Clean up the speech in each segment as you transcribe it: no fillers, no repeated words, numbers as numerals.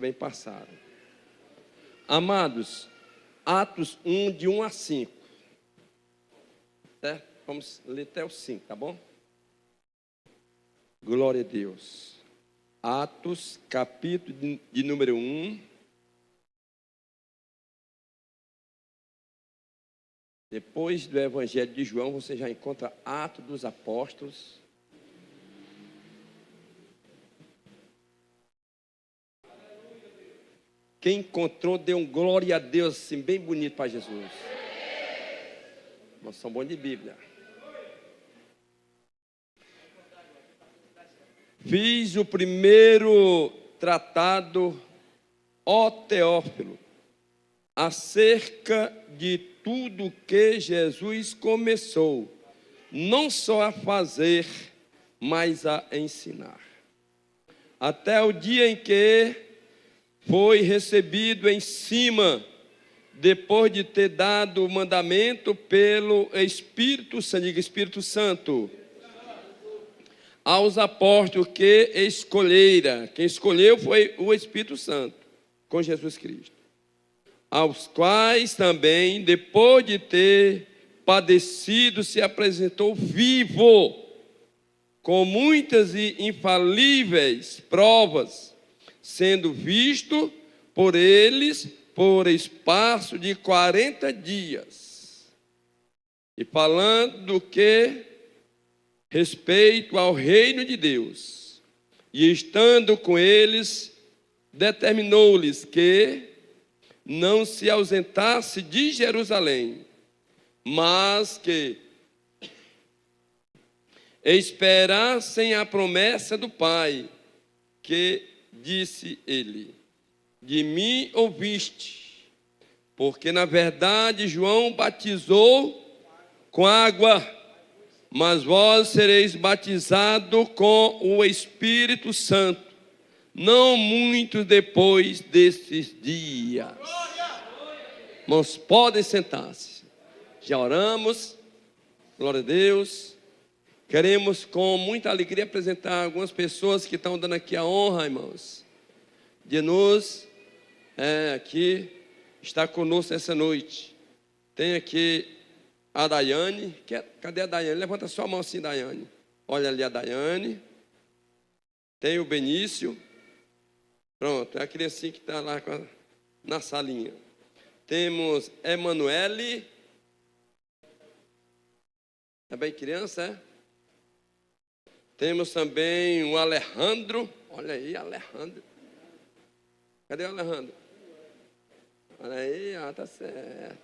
bem passado. Amados, Atos 1, de 1 a 5. Certo? Vamos ler até o 5, tá bom? Glória a Deus. Atos, capítulo de número 1. Depois do Evangelho de João, você já encontra Atos dos Apóstolos. Quem encontrou, deu um glória a Deus, assim, bem bonito para Jesus. Nós somos bons de Bíblia. Fiz o primeiro tratado, ó Teófilo, acerca de tudo que Jesus começou, não só a fazer, mas a ensinar. Até o dia em que foi recebido em cima, depois de ter dado o mandamento pelo Espírito Santo, diga Espírito Santo, aos apóstolos que escolhera. Quem escolheu foi o Espírito Santo, com Jesus Cristo. Aos quais também, depois de ter padecido, se apresentou vivo, com muitas e infalíveis provas, sendo visto por eles por espaço de 40 dias. E falando do que respeito ao reino de Deus, e estando com eles, determinou-lhes que não se ausentasse de Jerusalém, mas que esperassem a promessa do Pai, que disse ele: de mim ouviste, porque na verdade João batizou com água, mas vós sereis batizados com o Espírito Santo, não muito depois desses dias. Irmãos, podem sentar-se. Já oramos, glória a Deus. Queremos com muita alegria apresentar algumas pessoas que estão dando aqui a honra, irmãos, de nos aqui estar conosco essa noite. Tem aqui a Daiane. Cadê a Daiane? Levanta sua mão assim, Daiane. Olha ali a Daiane. Tem o Benício. Pronto, é a criancinha que está lá na salinha. Temos Emanuele. É bem criança, é? Temos também o Alejandro. Olha aí, Alejandro. Cadê o Alejandro? Olha aí, tá certo.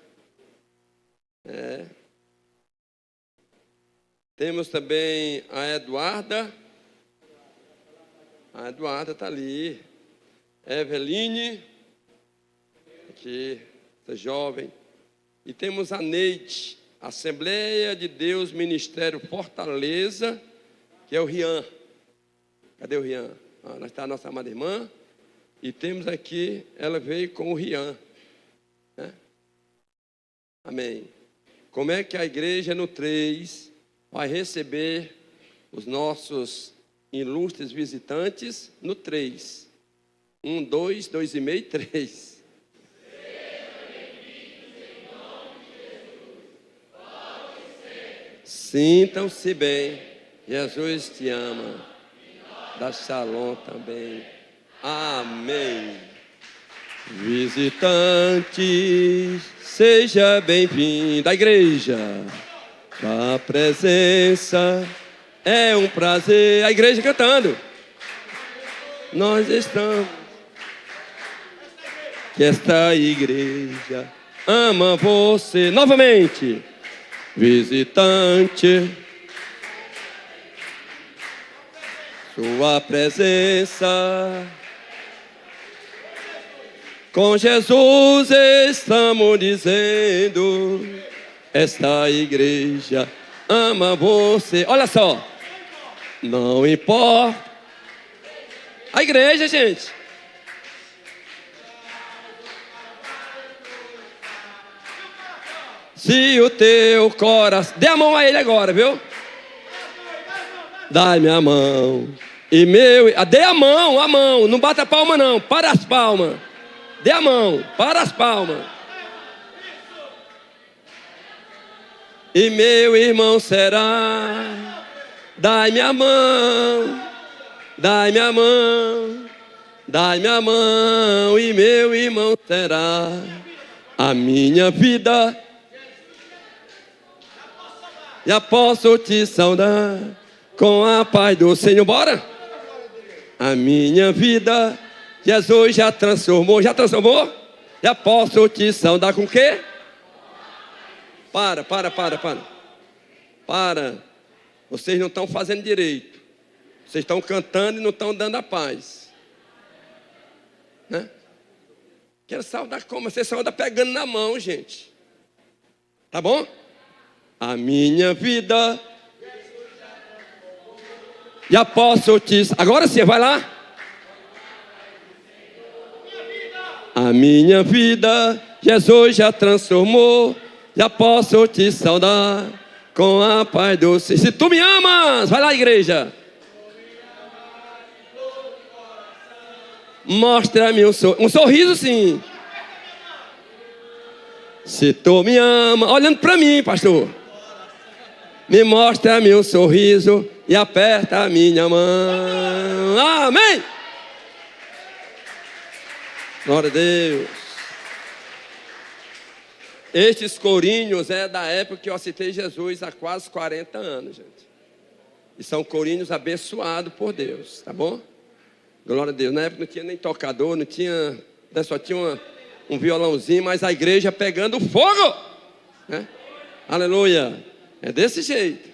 Temos também a Eduarda. A Eduarda está ali. Eveline, aqui, essa jovem. E temos a Neide, Assembleia de Deus, Ministério Fortaleza, que é o Rian. Cadê o Rian? Nós está a nossa amada irmã. E temos aqui, ela veio com o Rian. Né? Amém. Como é que a igreja no 3 vai receber os nossos ilustres visitantes no 3? 1, 2, 2,5 e 3. Sintam-se bem. Jesus te ama. Dá shalom também. Amém. Visitante, seja bem-vindo à igreja. A presença é um prazer. A igreja cantando. Nós estamos. Que esta igreja ama você. Novamente. Visitante, sua presença. Com Jesus estamos dizendo, esta igreja ama você. Olha só, não importa. A igreja, gente. Se o teu coração... Dê a mão a ele agora, viu? Dá-me a mão Dê a mão, não bata a palma não, para as palmas. Dê a mão, para as palmas. E meu irmão será, dai-me a mão, dai-me a mão, dai-me a mão, e meu irmão será a minha vida. Já posso te saudar com a paz do Senhor. Bora? A minha vida, Jesus já transformou. Já transformou? Já posso te saudar com o quê? Para. Vocês não estão fazendo direito. Vocês estão cantando e não estão dando a paz. Né? Quero saudar como? Você sauda pegando na mão, gente. Tá bom? A minha vida, já posso te... Agora sim, vai lá. A minha vida, Jesus já transformou. Já posso te saudar com a paz do Senhor. Se tu me amas, vai lá, igreja. Mostra-me um sorriso, sim. Se tu me ama, olhando para mim, pastor. Me mostra-me um sorriso e aperta a minha mão. Amém. Glória a Deus. Estes corinhos é da época que eu aceitei Jesus, há quase 40 anos, gente. E são corinhos abençoados por Deus, tá bom? Glória a Deus. Na época não tinha nem tocador, não tinha, só tinha um violãozinho, mas a igreja pegando fogo, né? Aleluia. É desse jeito.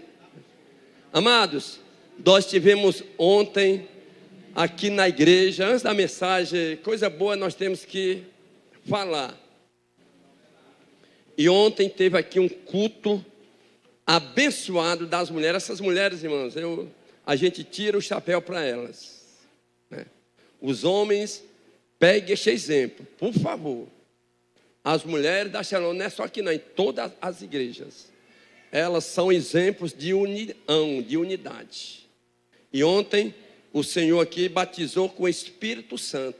Amados, nós tivemos ontem aqui na igreja, antes da mensagem, coisa boa nós temos que falar. E ontem teve aqui um culto abençoado das mulheres. Essas mulheres, irmãos, a gente tira o chapéu para elas, né? Os homens, peguem este exemplo, por favor. As mulheres da Shalom, não é só aqui não, em todas as igrejas. Elas são exemplos de união, de unidade. E ontem o Senhor aqui batizou com o Espírito Santo.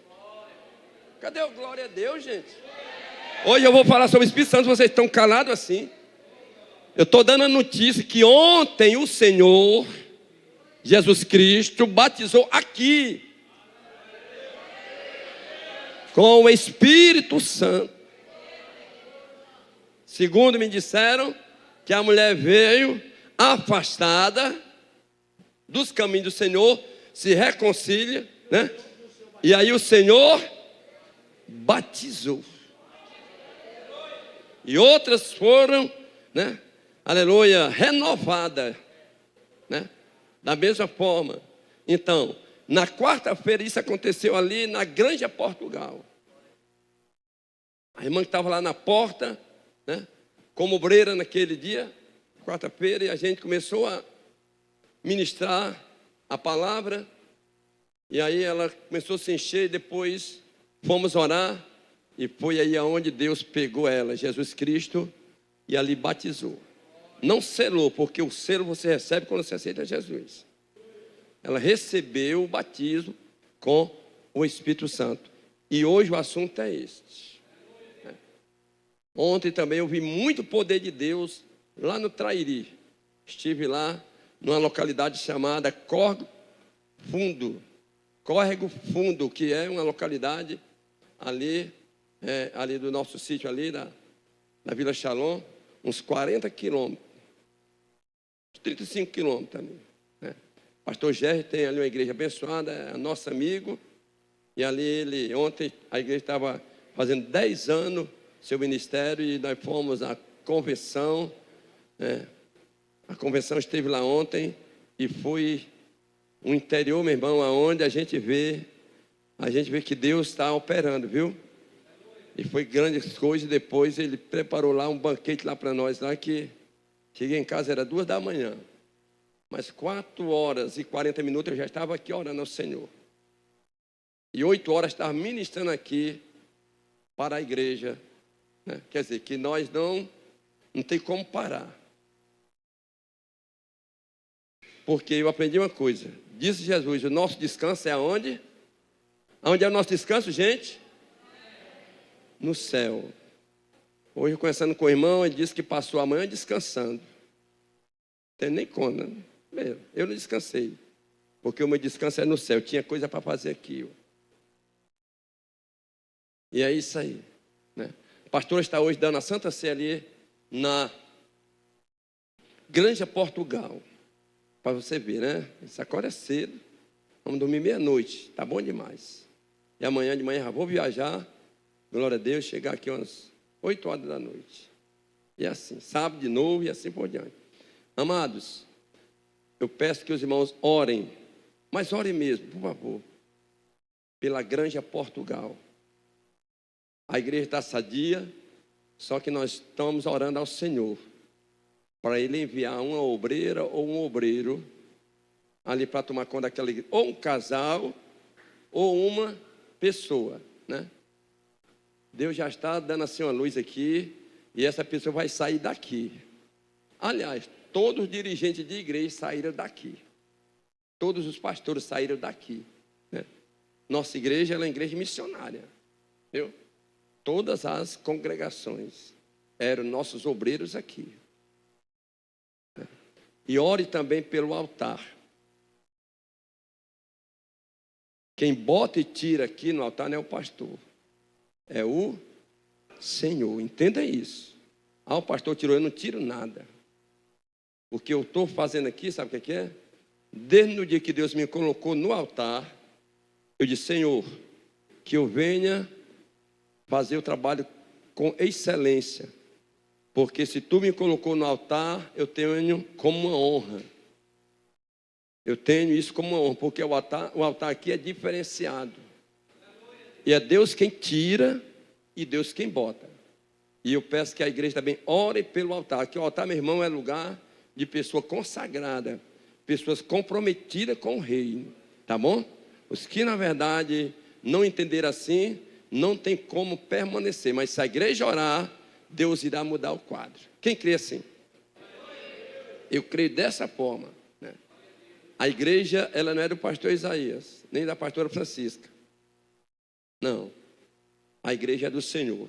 Cadê o glória a Deus, gente? Hoje eu vou falar sobre o Espírito Santo, vocês estão calados assim. Eu estou dando a notícia que ontem o Senhor, Jesus Cristo, batizou aqui com o Espírito Santo. Segundo me disseram, que a mulher veio afastada dos caminhos do Senhor, se reconcilia, né? E aí o Senhor batizou. E outras foram, né? Aleluia, renovadas, né? Da mesma forma. Então, na quarta-feira isso aconteceu ali na Granja Portugal. A irmã que estava lá na porta, né? Como obreira naquele dia, quarta-feira, e a gente começou a ministrar a palavra, e aí ela começou a se encher, e depois fomos orar, e foi aí aonde Deus pegou ela, Jesus Cristo, e ali batizou. Não selou, porque o selo você recebe quando você aceita Jesus. Ela recebeu o batismo com o Espírito Santo, e hoje o assunto é este. Ontem também eu vi muito poder de Deus lá no Trairi. Estive lá numa localidade chamada Córrego Fundo, que é uma localidade ali do nosso sítio ali, da Vila Shalom, uns 40 quilômetros, 35 quilômetros também, né? Pastor Gerry tem ali uma igreja abençoada, é nosso amigo, e ali ontem a igreja estava fazendo 10 anos, seu ministério, e nós fomos à convenção, né? A convenção esteve lá ontem, e foi um interior, meu irmão, aonde a gente vê que Deus está operando, viu? E foi grandes coisas. Depois ele preparou lá um banquete lá para nós, lá que cheguei em casa, era 2 da manhã, mas 4 horas e 40 minutos eu já estava aqui orando ao Senhor, e 8 horas estava ministrando aqui para a igreja, né? Quer dizer, que nós não tem como parar, porque eu aprendi uma coisa: Disse Jesus, o nosso descanso é aonde? Aonde é o nosso descanso, gente? No céu. Hoje, conversando com o irmão, ele disse que passou a manhã descansando. Não tem nem conta, né? Eu não descansei, porque o meu descanso é no céu. Eu tinha coisa para fazer aqui. E é isso aí, né? O pastor está hoje dando a Santa Ceia ali na Granja Portugal. Para você ver, né? Isso agora é cedo. Vamos dormir meia-noite. Tá bom demais. E amanhã de manhã já vou viajar. Glória a Deus, chegar aqui umas 8 horas da noite. E assim, sábado de novo e assim por diante. Amados, eu peço que os irmãos orem. Mas orem mesmo, por favor. Pela Granja Portugal. A igreja está sadia. Só que nós estamos orando ao Senhor para Ele enviar uma obreira ou um obreiro ali para tomar conta daquela igreja. Ou um casal, ou uma pessoa, né? Deus já está dando assim uma luz aqui, e essa pessoa vai sair daqui. Aliás, todos os dirigentes de igreja saíram daqui. Todos os pastores saíram daqui, né? Nossa igreja, ela é uma igreja missionária, viu? Todas as congregações eram nossos obreiros aqui. E ore também pelo altar. Quem bota e tira aqui no altar não é o pastor, é o Senhor. Entenda isso. Ah, o pastor tirou, eu não tiro nada. O que eu estou fazendo aqui, sabe o que é? Desde o dia que Deus me colocou no altar, eu disse, Senhor, que eu venha fazer o trabalho com excelência. Porque se tu me colocou no altar, eu tenho como uma honra. Eu tenho isso como uma honra, porque o altar aqui é diferenciado. E é Deus quem tira e Deus quem bota. E eu peço que a igreja também ore pelo altar. Que o altar, meu irmão, é lugar de pessoa consagrada, pessoas comprometidas com o reino. Tá bom? Os que, na verdade, não entenderam assim, não tem como permanecer. Mas se a igreja orar, Deus irá mudar o quadro. Quem crê assim? Eu creio dessa forma, né? A igreja, ela não é do pastor Isaías, nem da pastora Francisca. Não. A igreja é do Senhor.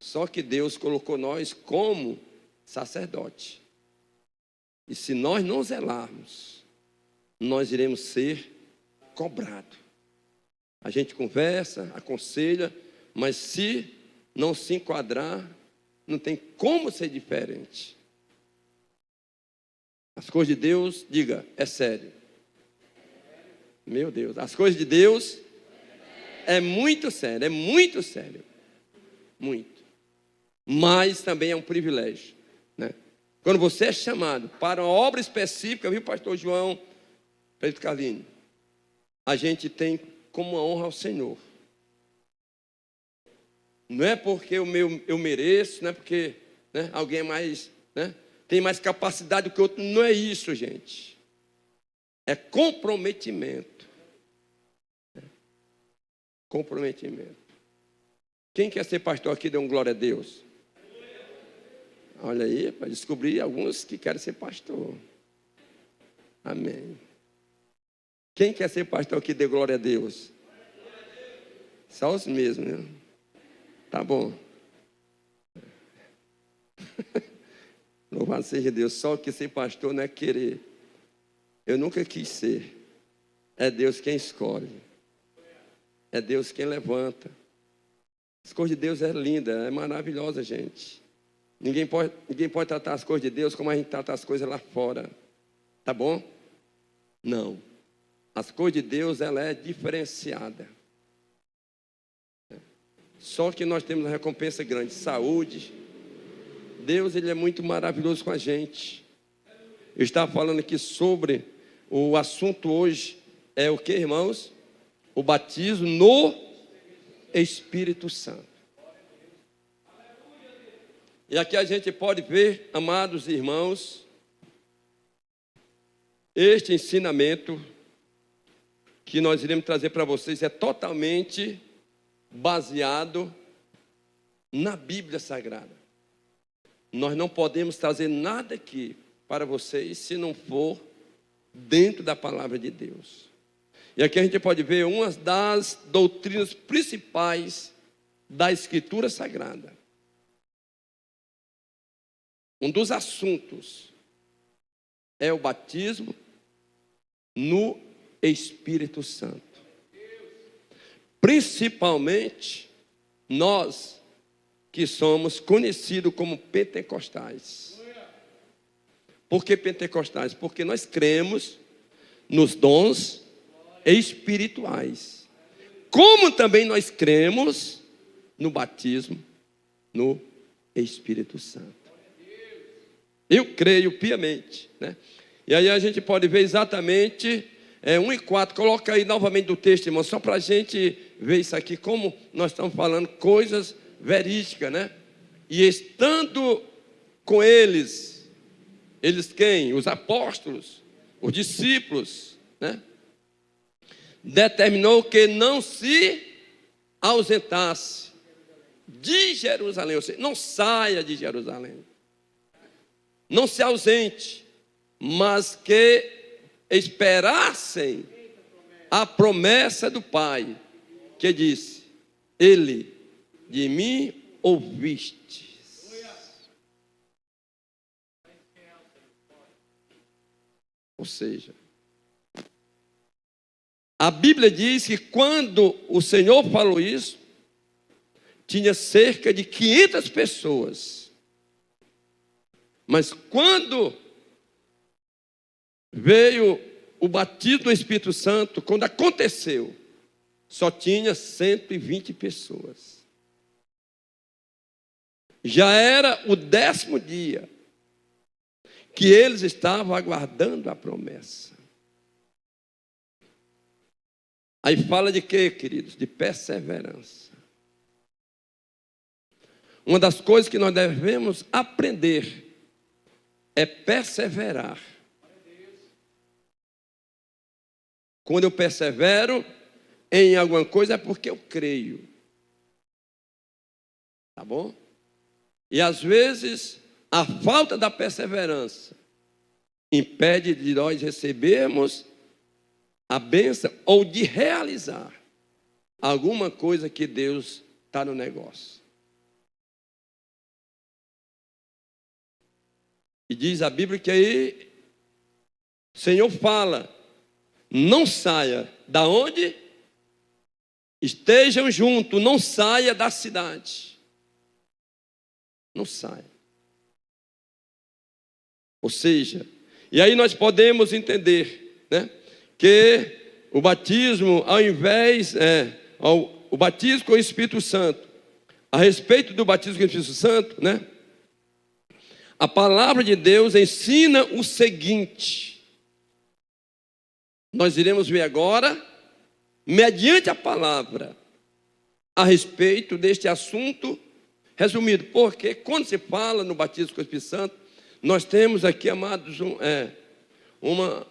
Só que Deus colocou nós como sacerdote. E se nós não zelarmos, nós iremos ser cobrados. A gente conversa, aconselha, mas se não se enquadrar, não tem como ser diferente. As coisas de Deus, diga, é sério. Meu Deus, as coisas de Deus é muito sério, é muito sério. Muito. Mas também é um privilégio, né? Quando você é chamado para uma obra específica, viu, pastor João, Pedro Carlinhos, a gente tem como uma honra ao Senhor. Não é porque eu mereço, não é porque, né, alguém é mais, né, tem mais capacidade do que o outro. Não é isso, gente. É comprometimento. Comprometimento. Quem quer ser pastor aqui, dê um glória a Deus. Olha aí, para descobrir alguns que querem ser pastor. Amém. Quem quer ser pastor aqui, dê glória a Deus. Só os mesmos, né? Tá bom. Louvado seja Deus. Só que ser pastor não é querer. Eu nunca quis ser. É Deus quem escolhe. É Deus quem levanta. As coisas de Deus é linda, é maravilhosa, gente. Ninguém pode tratar as coisas de Deus como a gente trata as coisas lá fora. Tá bom? Não. As coisas de Deus, ela é diferenciada. Só que nós temos uma recompensa grande, saúde. Deus, ele é muito maravilhoso com a gente. Eu estava falando aqui sobre o assunto hoje, é o que, irmãos? O batismo no Espírito Santo. E aqui a gente pode ver, amados irmãos, este ensinamento que nós iremos trazer para vocês é totalmente baseado na Bíblia Sagrada. Nós não podemos trazer nada aqui para vocês se não for dentro da palavra de Deus. E aqui a gente pode ver uma das doutrinas principais da Escritura Sagrada. Um dos assuntos é o batismo no Espírito Santo. Principalmente nós que somos conhecidos como pentecostais. Por que pentecostais? Porque nós cremos nos dons espirituais. Como também nós cremos no batismo no Espírito Santo. Eu creio piamente, né? E aí a gente pode ver exatamente 1 e 4. Coloca aí novamente do texto, irmão, só para a gente ver isso aqui, como nós estamos falando coisas verídicas, né? E estando com eles quem? Os apóstolos, os discípulos, né? Determinou que não se ausentasse de Jerusalém, ou seja, não saia de Jerusalém, não se ausente, mas que esperassem a promessa do Pai, que disse: Ele de mim ouviste. Ou seja, a Bíblia diz que quando o Senhor falou isso, tinha cerca de 500 pessoas. Mas quando veio o batismo do Espírito Santo, quando aconteceu, só tinha 120 pessoas. Já era o 10º dia que eles estavam aguardando a promessa. Aí fala de quê, queridos? De perseverança. Uma das coisas que nós devemos aprender é perseverar. Quando eu persevero em alguma coisa é porque eu creio. Tá bom? E às vezes a falta da perseverança impede de nós recebermos a bênção ou de realizar alguma coisa que Deus está no negócio. E diz a Bíblia que aí o Senhor fala: não saia da onde? Estejam juntos, não saia da cidade. Não saia. Ou seja, e aí nós podemos entender, né, que o batismo, ao invés, o batismo com o Espírito Santo, a respeito do batismo com o Espírito Santo, né, a palavra de Deus ensina o seguinte. Nós iremos ver agora, mediante a palavra, a respeito deste assunto resumido. Porque quando se fala no batismo com o Espírito Santo, nós temos aqui, amados, uma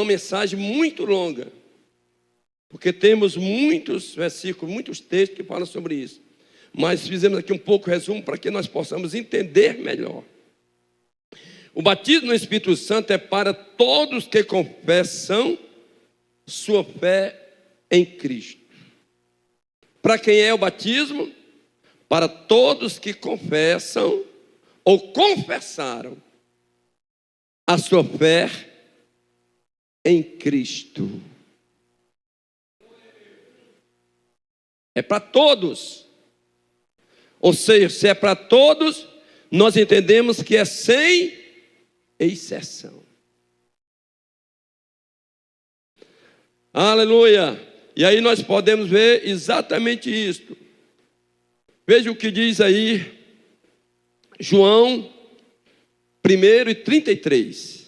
mensagem muito longa. Porque temos muitos versículos, muitos textos que falam sobre isso. Mas fizemos aqui um pouco resumo para que nós possamos entender melhor. O batismo no Espírito Santo é para todos que confessam sua fé em Cristo. Para quem é o batismo? Para todos que confessam ou confessaram a sua fé em Cristo. É para todos. Ou seja, se é para todos, nós entendemos que é sem exceção. Aleluia! E aí nós podemos ver exatamente isto. Veja o que diz aí João 1:33.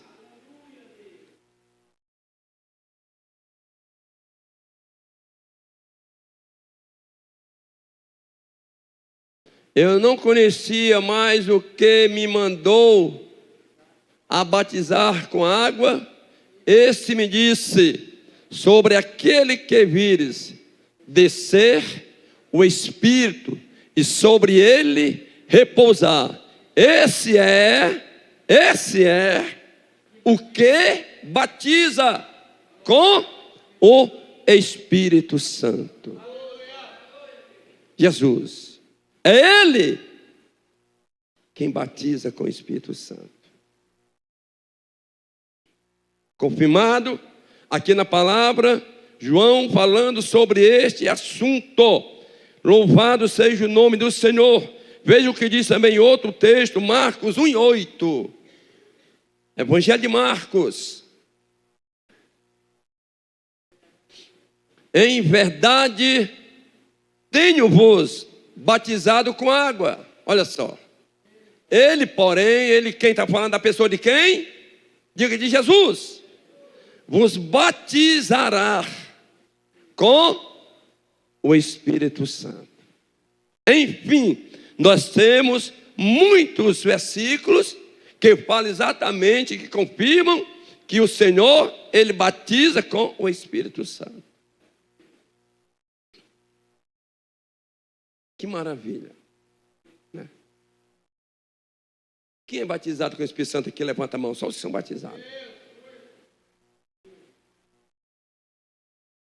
Eu não conhecia mais o que me mandou a batizar com água. Este me disse: sobre aquele que vires descer o Espírito e sobre ele repousar. Esse é o que batiza com o Espírito Santo. Jesus, é Ele quem batiza com o Espírito Santo. Confirmado aqui na palavra, João falando sobre este assunto. Louvado seja o nome do Senhor. Veja o que diz também outro texto, Marcos 1:8. Evangelho de Marcos. Em verdade, tenho-vos batizado com água. Olha só. Ele, porém, quem está falando da pessoa de quem? Diga, de Jesus. Vos batizará com o Espírito Santo. Enfim, nós temos muitos versículos que falam exatamente, que confirmam que o Senhor, Ele batiza com o Espírito Santo. Que maravilha, né? Quem é batizado com o Espírito Santo aqui, levanta a mão, só os que são batizados.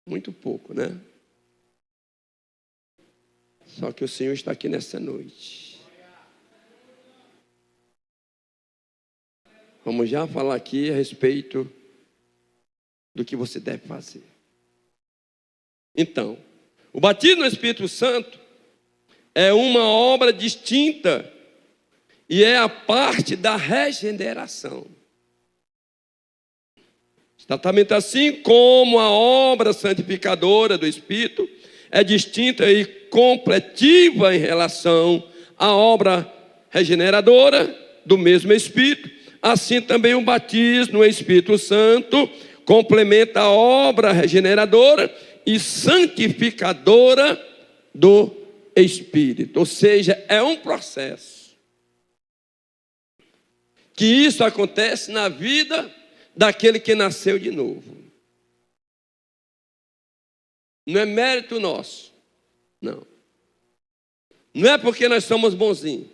Muito pouco, né? Só que o Senhor está aqui nessa noite. Vamos já falar aqui a respeito do que você deve fazer. Então, o batismo no Espírito Santo é uma obra distinta e é a parte da regeneração. Exatamente assim como a obra santificadora do Espírito é distinta e completiva em relação à obra regeneradora do mesmo Espírito, assim também o batismo no Espírito Santo complementa a obra regeneradora e santificadora do Espírito. Ou seja, é um processo que isso acontece na vida daquele que nasceu de novo. Não é mérito nosso, não. Não é porque nós somos bonzinhos,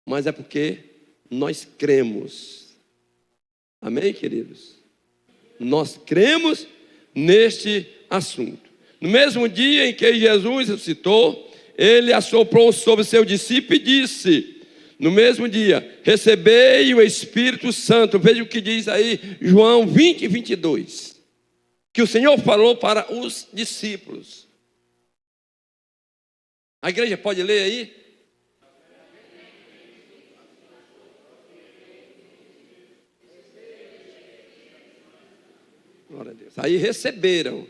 mas é porque nós cremos. Amém, queridos? Nós cremos neste assunto. No mesmo dia em que Jesus ressuscitou, ele assoprou sobre seu discípulo e disse, no mesmo dia, recebei o Espírito Santo. Veja o que diz aí João 20:22, que o Senhor falou para os discípulos. A igreja pode ler aí? Glória a Deus. Aí receberam.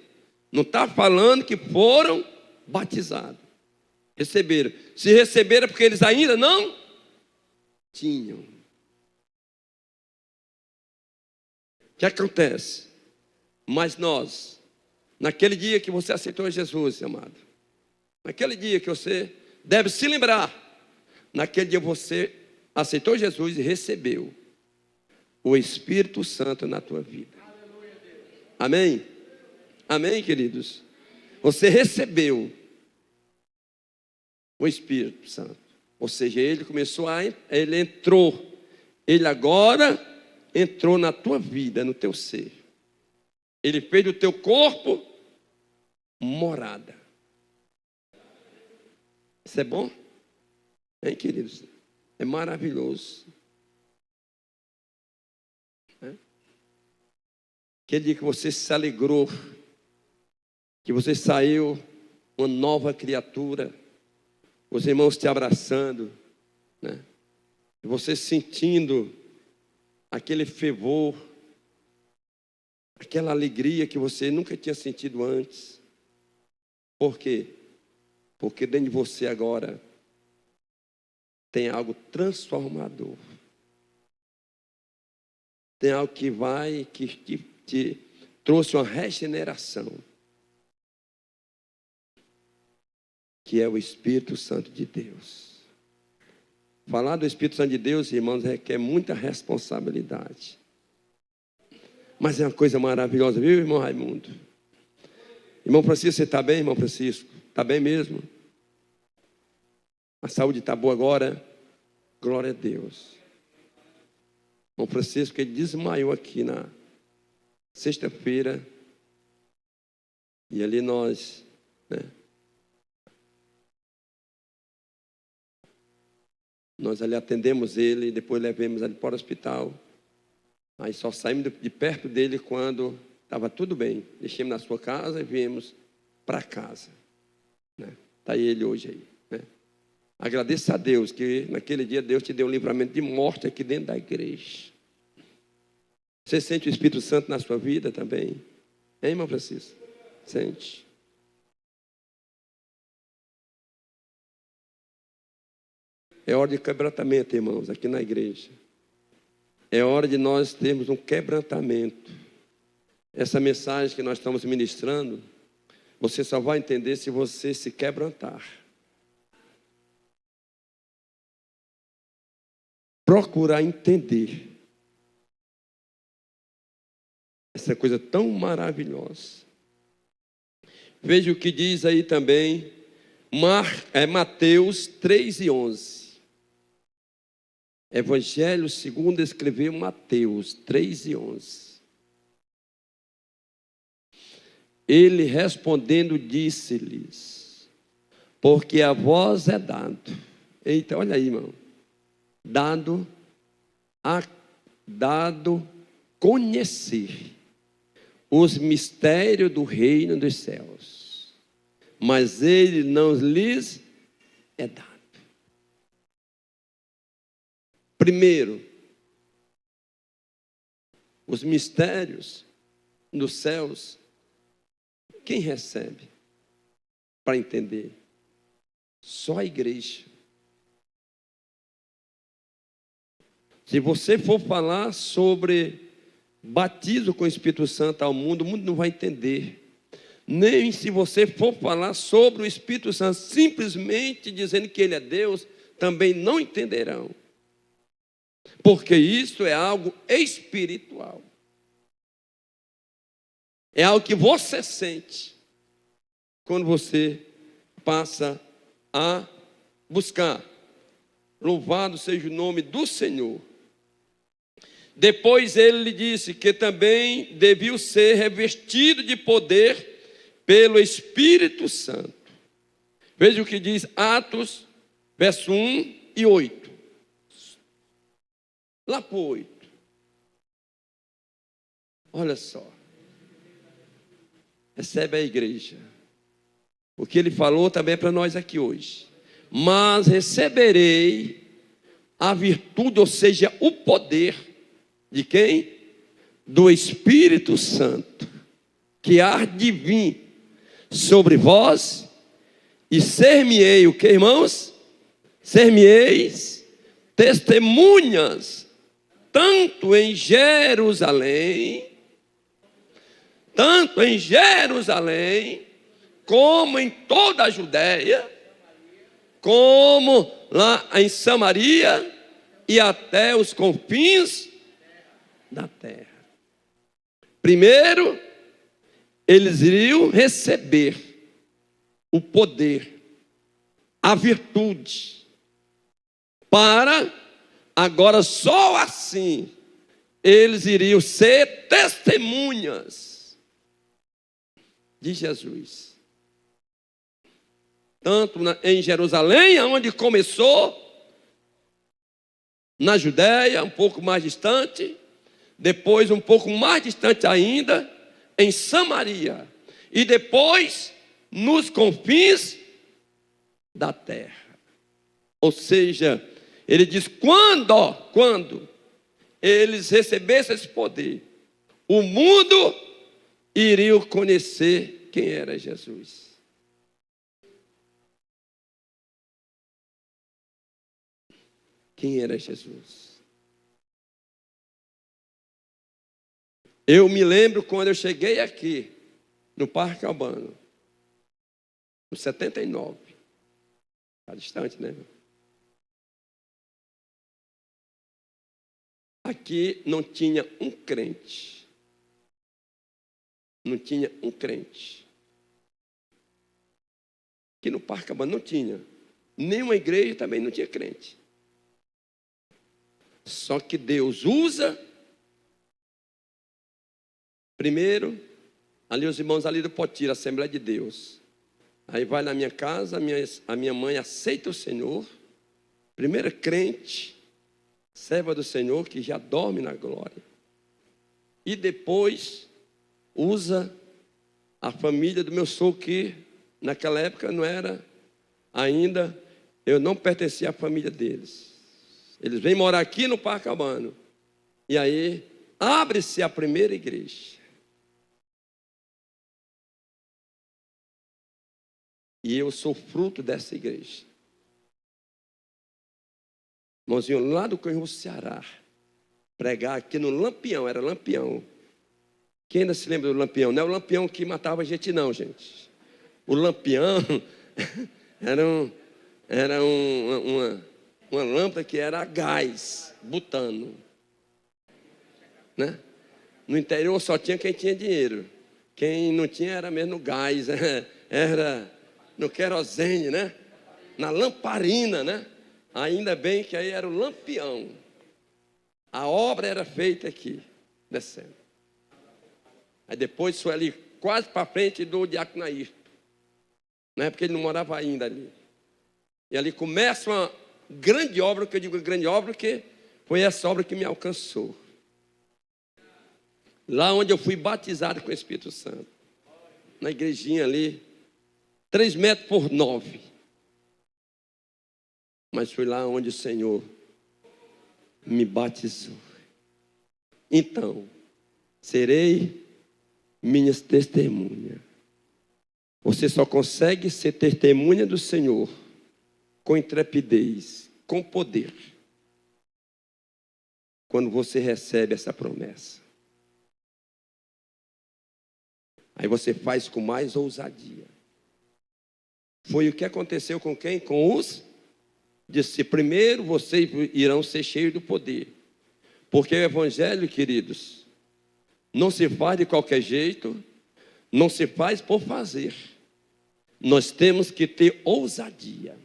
Não está falando que foram batizados. Receberam. Se receberam é porque eles ainda não tinham. O que acontece? Mas nós, naquele dia que você aceitou Jesus, amado, naquele dia que você deve se lembrar, naquele dia você aceitou Jesus e recebeu o Espírito Santo na tua vida. Amém? Amém, queridos? Você recebeu o Espírito Santo. Ou seja, ele entrou. Ele agora entrou na tua vida, no teu ser. Ele fez do teu corpo morada. Isso é bom? Hein, queridos? É maravilhoso. Aquele dia que você se alegrou, que você saiu uma nova criatura, os irmãos te abraçando, né? E você sentindo aquele fervor, aquela alegria que você nunca tinha sentido antes. Por quê? Porque dentro de você agora tem algo transformador. Tem algo que te trouxe uma regeneração, que é o Espírito Santo de Deus. Falar do Espírito Santo de Deus, irmãos, requer muita responsabilidade. Mas é uma coisa maravilhosa, viu, irmão Raimundo? Irmão Francisco, você está bem, irmão Francisco? Está bem mesmo? A saúde está boa agora? Glória a Deus. O Francisco, ele desmaiou aqui na sexta-feira. E ali nós, né? Nós ali atendemos ele, depois levamos ele para o hospital. Aí só saímos de perto dele quando estava tudo bem. Deixamos na sua casa e viemos para casa. Está ele hoje aí. Né? Agradeço a Deus que naquele dia Deus te deu um livramento de morte aqui dentro da igreja. Você sente o Espírito Santo na sua vida também? Hein, irmão Francisco? Sente. É hora de quebrantamento, irmãos, aqui na igreja. É hora de nós termos um quebrantamento. Essa mensagem que nós estamos ministrando, você só vai entender se você se quebrantar. Procurar entender essa coisa tão maravilhosa. Veja o que diz aí também Mateus 3:11. Evangelho segundo escreveu Mateus 3:11. Ele respondendo disse-lhes: porque a vós é dado. Eita, olha aí, irmão. Dado conhecer os mistérios do reino dos céus, mas ele não lhes é dado. Primeiro, os mistérios dos céus, quem recebe para entender? Só a igreja. Se você for falar sobre batismo com o Espírito Santo ao mundo, o mundo não vai entender. Nem se você for falar sobre o Espírito Santo, simplesmente dizendo que ele é Deus, também não entenderão. Porque isso é algo espiritual. É algo que você sente quando você passa a buscar. Louvado seja o nome do Senhor. Depois ele lhe disse que também devia ser revestido de poder pelo Espírito Santo. Veja o que diz Atos, verso 1 e 8. Lá para o 8. Olha só. Recebe a igreja. O que ele falou também é para nós aqui hoje. Mas receberei a virtude, ou seja, o poder de quem? Do Espírito Santo, que há de vir sobre vós, e ser-me-ei, o que, irmãos? Ser-me-eis testemunhas, tanto em Jerusalém, como em toda a Judéia, como lá em Samaria e até os confins da terra. Primeiro, eles iriam receber o poder, a virtude, para agora só assim eles iriam ser testemunhas de Jesus. Tanto em Jerusalém, onde começou, na Judéia, um pouco mais distante, depois um pouco mais distante ainda, em Samaria, e depois nos confins da terra. Ou seja, ele diz, quando eles recebessem esse poder, o mundo iria conhecer quem era Jesus. Quem era Jesus? Eu me lembro quando eu cheguei aqui, no Parque Albano, no 79. Está distante, né? Aqui não tinha um crente. Não tinha um crente. Aqui no Parque Albano não tinha. Nenhuma igreja também não tinha crente. Só que Deus usa, primeiro, ali os irmãos ali do Potira, Assembleia de Deus. Aí vai na minha casa, a minha mãe aceita o Senhor, primeira crente, serva do Senhor, que já dorme na glória. E depois usa a família do meu sogro, que naquela época não era ainda, eu não pertencia à família deles. Eles vêm morar aqui no Parcabano. E aí abre-se a primeira igreja. E eu sou fruto dessa igreja. Irmãozinho, lá do Canhoso, Ceará, pregar aqui no Lampião, era Lampião. Quem ainda se lembra do Lampião? Não é o Lampião que matava a gente não, gente. O Lampião era uma lâmpada que era a gás, butano. Né? No interior só tinha quem tinha dinheiro. Quem não tinha era mesmo gás, era no querosene, né? Na lamparina, né? Ainda bem que aí era o Lampião. A obra era feita aqui, descendo. Aí depois foi ali, quase para frente do Diácono Ayrton. Né? Porque ele não morava ainda ali. E ali começa uma grande obra, que eu digo grande obra, porque foi essa obra que me alcançou. Lá onde eu fui batizado com o Espírito Santo. Na igrejinha ali, 3 metros por 9. Mas foi lá onde o Senhor me batizou. Então, serei minhas testemunhas. Você só consegue ser testemunha do Senhor com intrepidez, com poder, quando você recebe essa promessa. Aí você faz com mais ousadia. Foi o que aconteceu com quem? Com os discípulos. Primeiro vocês irão ser cheios do poder. Porque o evangelho, queridos, não se faz de qualquer jeito, não se faz por fazer. Nós temos que ter ousadia.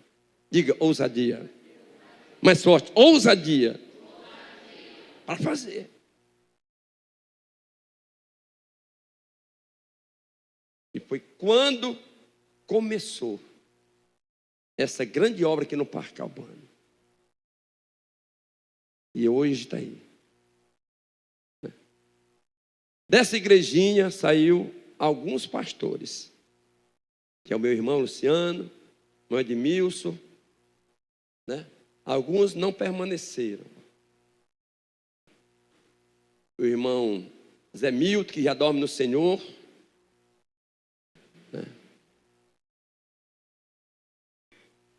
Diga ousadia. Mais forte, ousadia. Para fazer. E foi quando começou essa grande obra aqui no Parcabano. E hoje está aí. Dessa igrejinha saiu alguns pastores, que é o meu irmão Luciano, o irmão Edmilson, né? Alguns não permaneceram. O irmão Zé Milton, que já dorme no Senhor, né?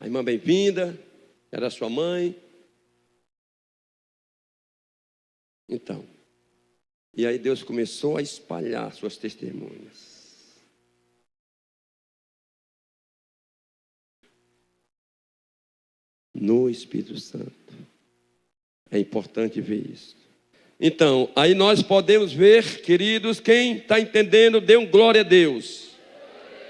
A irmã Bem-vinda, era sua mãe. Então, e aí Deus começou a espalhar suas testemunhas. No Espírito Santo. É importante ver isso. Então, aí nós podemos ver, queridos, quem está entendendo, dê um glória a Deus.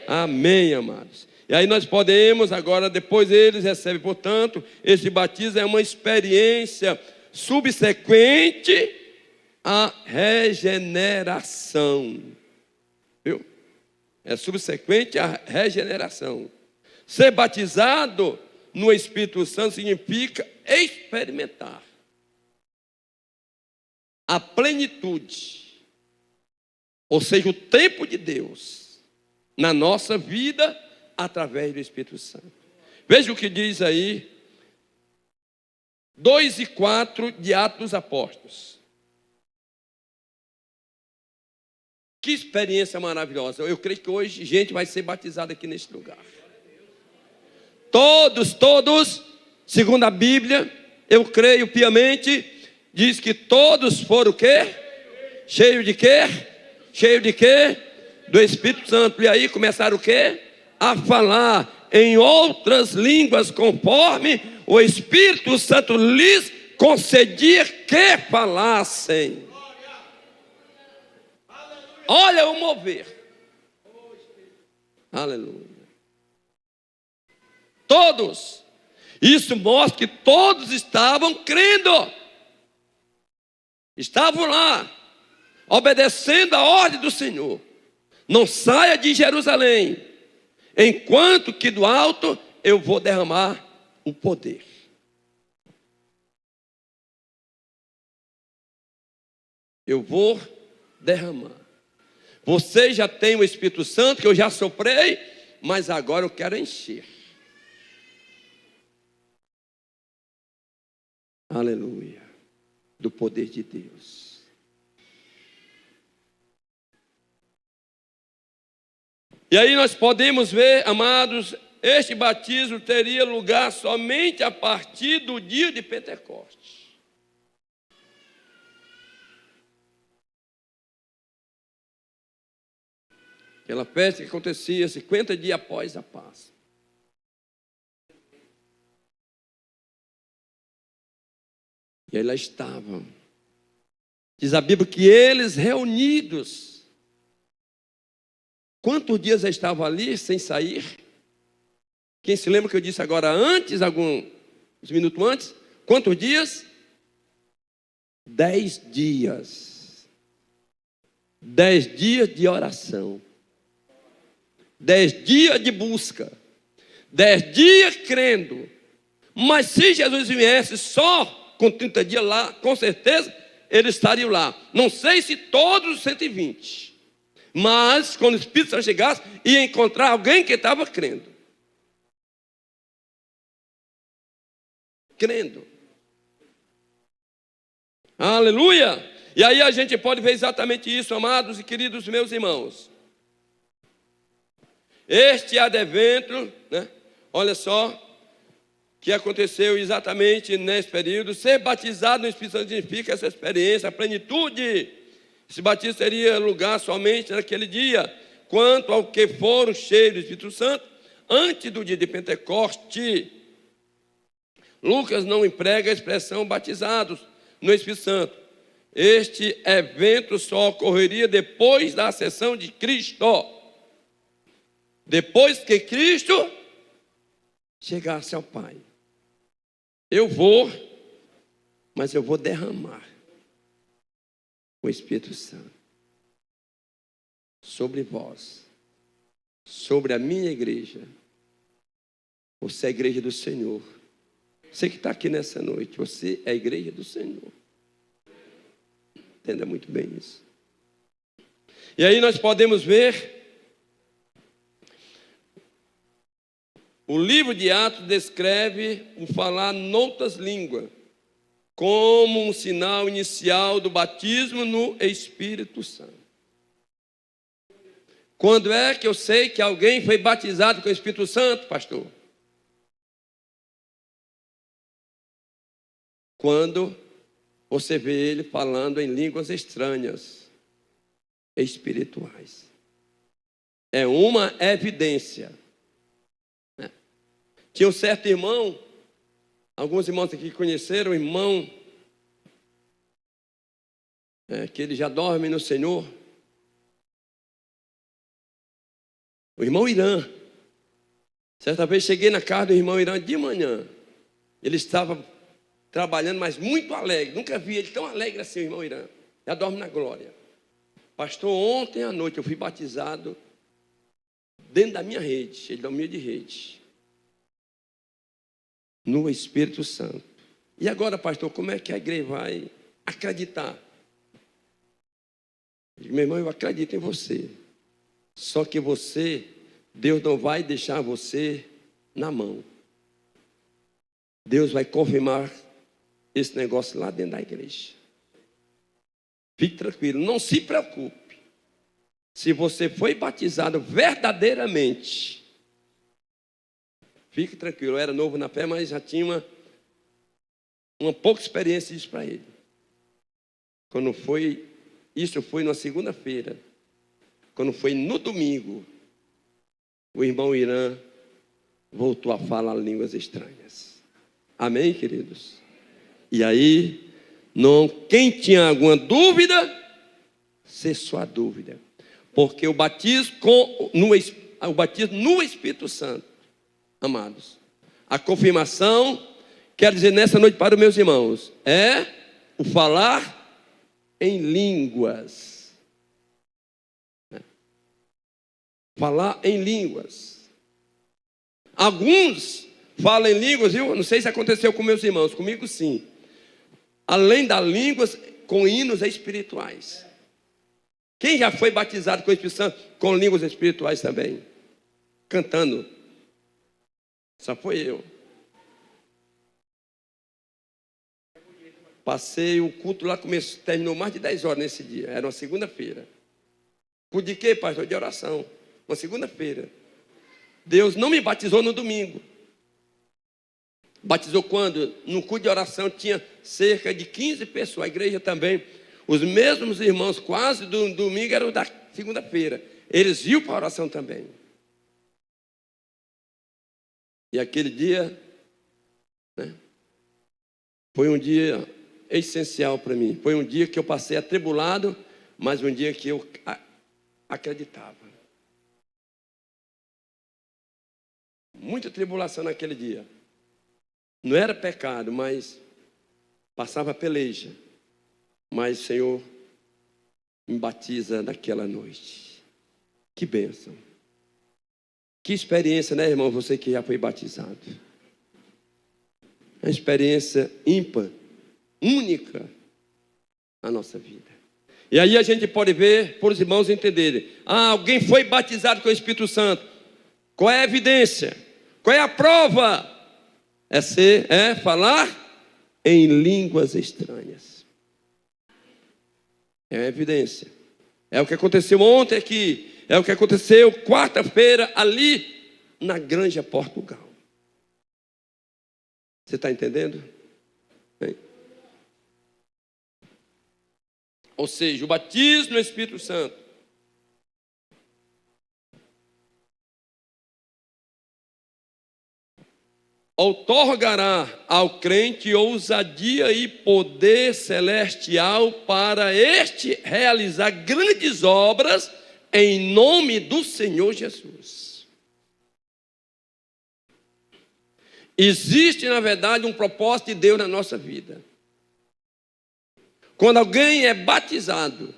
Amém, amados. E aí nós podemos, agora, depois eles recebem, portanto, esse batismo é uma experiência subsequente à regeneração. Viu? É subsequente à regeneração. Ser batizado no Espírito Santo significa experimentar a plenitude, ou seja, o tempo de Deus na nossa vida através do Espírito Santo. Veja o que diz aí 2 e 4 de Atos dos Apóstolos. Que experiência maravilhosa. Eu creio que hoje gente vai ser batizada aqui neste lugar. Todos, segundo a Bíblia, eu creio piamente, diz que todos foram o quê? Cheio de quê? Cheio de quê? Do Espírito Santo. E aí começaram o quê? A falar em outras línguas, conforme o Espírito Santo lhes concedia que falassem. Olha o mover. Aleluia. Todos. Isso mostra que todos estavam crendo. estavam lá, obedecendo a ordem do Senhor. Não saia de Jerusalém, enquanto que do alto eu vou derramar o poder. Eu vou derramar. Você já tem o Espírito Santo, que eu já soprei, mas agora eu quero encher. Aleluia. Do poder de Deus. E aí nós podemos ver, amados, este batismo teria lugar somente a partir do dia de Pentecostes. Aquela festa que acontecia 50 dias após a Páscoa. E aí lá estavam. Diz a Bíblia que eles reunidos. Quantos dias eles estavam ali sem sair? Quem se lembra que eu disse agora antes, alguns minutos antes? Quantos dias? 10 dias. 10 dias de oração. 10 dias de busca. 10 dias crendo. Mas se Jesus viesse só com 30 dias lá, com certeza, eles estariam lá. Não sei se todos os 120. Mas, quando o Espírito Santo chegasse, ia encontrar alguém que estava crendo. Crendo. Aleluia! E aí a gente pode ver exatamente isso, amados e queridos meus irmãos. Este advento, né? Olha só, que aconteceu exatamente nesse período. Ser batizado no Espírito Santo significa essa experiência, a plenitude. Esse batismo teria lugar somente naquele dia. Quanto ao que foram cheios do Espírito Santo, antes do dia de Pentecoste, Lucas não emprega a expressão batizados no Espírito Santo. Este evento só ocorreria depois da ascensão de Cristo. Depois que Cristo chegasse ao Pai. Eu vou, mas eu vou derramar o Espírito Santo sobre vós, sobre a minha igreja. Você é a igreja do Senhor. Você que está aqui nessa noite, você é a igreja do Senhor. Entenda muito bem isso. E aí nós podemos ver, o livro de Atos descreve o falar noutras línguas como um sinal inicial do batismo no Espírito Santo. Quando é que eu sei que alguém foi batizado com o Espírito Santo, pastor? Quando você vê ele falando em línguas estranhas, espirituais. É uma evidência. Tinha um certo irmão, alguns irmãos aqui conheceram o irmão, que ele já dorme no Senhor. O irmão Irã. Certa vez cheguei na casa do irmão Irã de manhã. Ele estava trabalhando, mas muito alegre. Nunca vi ele tão alegre assim, o irmão Irã. Já dorme na glória. Pastor, ontem à noite eu fui batizado dentro da minha rede. Ele dormia de rede. No Espírito Santo. E agora, pastor, como é que a igreja vai acreditar? Eu digo, meu irmão, eu acredito em você. Só que você, Deus não vai deixar você na mão. Deus vai confirmar esse negócio lá dentro da igreja. Fique tranquilo, não se preocupe. Se você foi batizado verdadeiramente, fique tranquilo, eu era novo na fé, mas já tinha uma pouca experiência disso para ele. Quando foi, isso foi na segunda-feira. Quando foi no domingo, o irmão Irã voltou a falar línguas estranhas. Amém, queridos? E aí, quem tinha alguma dúvida, cessou a dúvida. Porque o batismo no Espírito Santo, amados, a confirmação, quero dizer nessa noite para os meus irmãos, é o falar em línguas. Falar em línguas. Alguns falam em línguas, viu? Não sei se aconteceu com meus irmãos, comigo sim. Além das línguas, com hinos espirituais. Quem já foi batizado com o Espírito Santo com línguas espirituais também? Cantando. Só foi eu. Passei o culto lá, terminou mais de 10 horas nesse dia. Era uma segunda-feira. Culto de quê, pastor? De oração. Uma segunda-feira. Deus não me batizou no domingo. Batizou quando? No culto de oração tinha cerca de 15 pessoas. A igreja também. Os mesmos irmãos quase do domingo eram da segunda-feira. Eles iam para a oração também. E aquele dia, né, foi um dia essencial para mim. Foi um dia que eu passei atribulado, mas um dia que eu acreditava. Muita tribulação naquele dia. Não era pecado, mas passava peleja. Mas o Senhor me batiza naquela noite. Que bênção. Que experiência, né, irmão? Você que já foi batizado. Uma experiência ímpar, única na nossa vida. E aí a gente pode ver, por os irmãos entenderem. Alguém foi batizado com o Espírito Santo. Qual é a evidência? Qual é a prova? É falar em línguas estranhas. É a evidência. É o que aconteceu ontem aqui. É o que aconteceu quarta-feira ali na Granja Portugal. Você está entendendo? Bem. Ou seja, o batismo no Espírito Santo outorgará ao crente ousadia e poder celestial para este realizar grandes obras em nome do Senhor Jesus. Existe, na verdade, um propósito de Deus na nossa vida. Quando alguém é batizado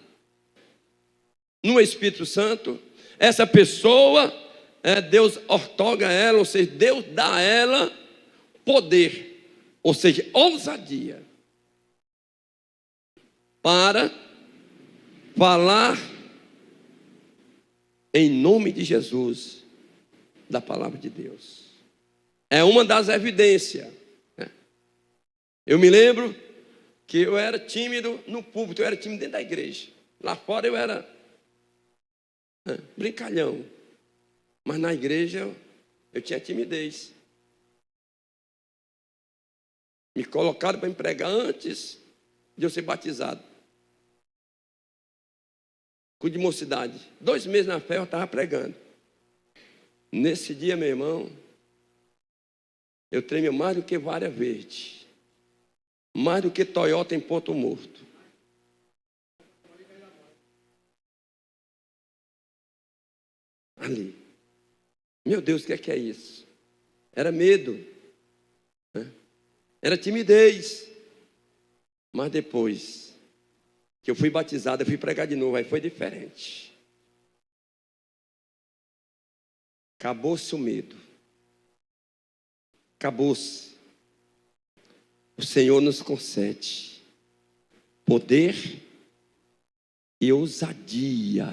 no Espírito Santo, essa pessoa, Deus outorga ela, ou seja, Deus dá a ela poder, ou seja, ousadia, para falar em nome de Jesus da palavra de Deus. É uma das evidências. Eu me lembro que eu era tímido no púlpito, eu era tímido dentro da igreja. Lá fora eu era brincalhão. Mas na igreja eu tinha timidez. Me colocaram para me pregar antes de eu ser batizado. Com de mocidade. 2 meses na fé eu estava pregando. Nesse dia, meu irmão, eu tremia mais do que vara verde. Mais do que Toyota em ponto morto. Ali. Meu Deus, o que é isso? Era medo. Era timidez. Mas depois que eu fui batizado, eu fui pregar de novo, aí foi diferente. Acabou-se o medo. Acabou-se. O Senhor nos concede poder e ousadia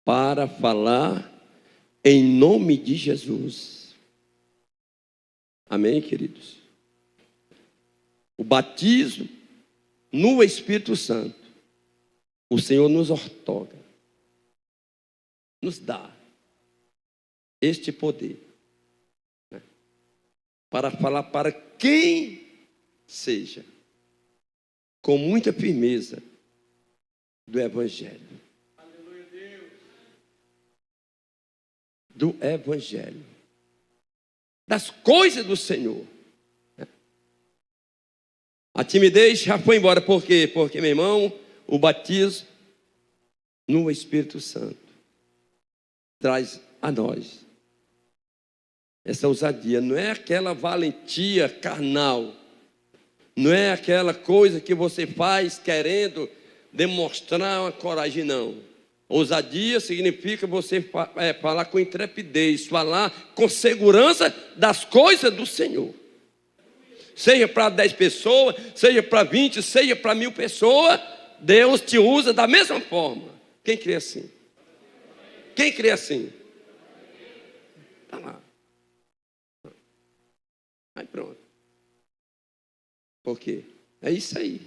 para falar em nome de Jesus. Amém, queridos? O batismo no Espírito Santo, o Senhor nos outorga, nos dá este poder, né, para falar para quem seja, com muita firmeza, do Evangelho. Aleluia, Deus. Do Evangelho. Das coisas do Senhor. A timidez já foi embora. Por quê? Porque, meu irmão, o batismo no Espírito Santo traz a nós essa ousadia. Não é aquela valentia carnal. Não é aquela coisa que você faz querendo demonstrar uma coragem, não. Ousadia significa você falar com intrepidez, falar com segurança das coisas do Senhor. Seja para 10 pessoas, seja para 20, seja para 1000 pessoas, Deus te usa da mesma forma. Quem crê assim? Quem crê assim? Está lá. Aí pronto. Por quê? É isso aí.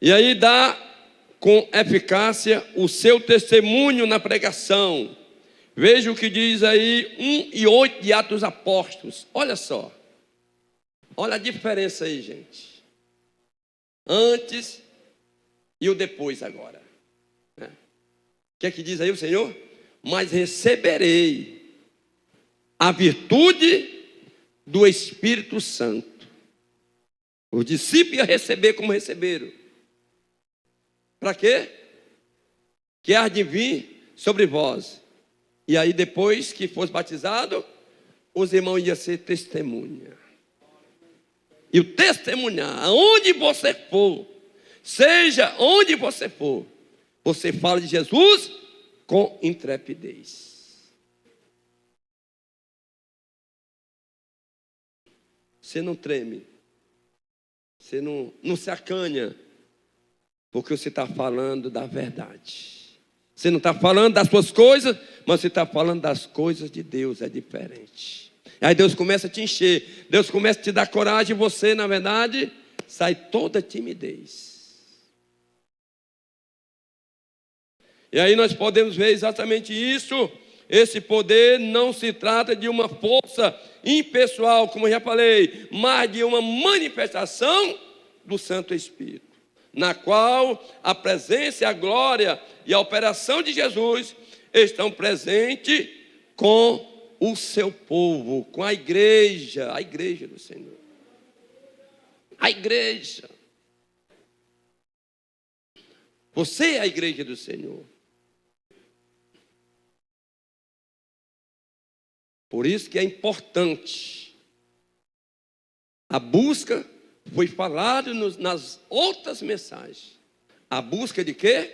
E aí dá com eficácia o seu testemunho na pregação. Veja o que diz aí 1:8 de Atos dos Apóstolos. Olha só. Olha a diferença aí, gente. Antes e o depois agora. O que é que diz aí o Senhor? Mas receberei a virtude do Espírito Santo. Os discípulos iam receber como receberam. Para quê? Que há de vir sobre vós. E aí depois que fosse batizado, os irmãos iam ser testemunha. E o testemunhar, aonde você for, seja onde você for, você fala de Jesus com intrepidez. Você não treme, você não se acanha, porque você está falando da verdade. Você não está falando das suas coisas, mas você está falando das coisas de Deus, é diferente. Aí Deus começa a te encher, Deus começa a te dar coragem, e você, na verdade, sai toda timidez. E aí nós podemos ver exatamente isso. Esse poder não se trata de uma força impessoal, como eu já falei, mas de uma manifestação do Santo Espírito, na qual a presença, a glória e a operação de Jesus estão presentes com o seu povo, com a igreja do Senhor. A igreja. Você é a igreja do Senhor. Por isso que é importante. A busca foi falado nas outras mensagens. A busca de quê?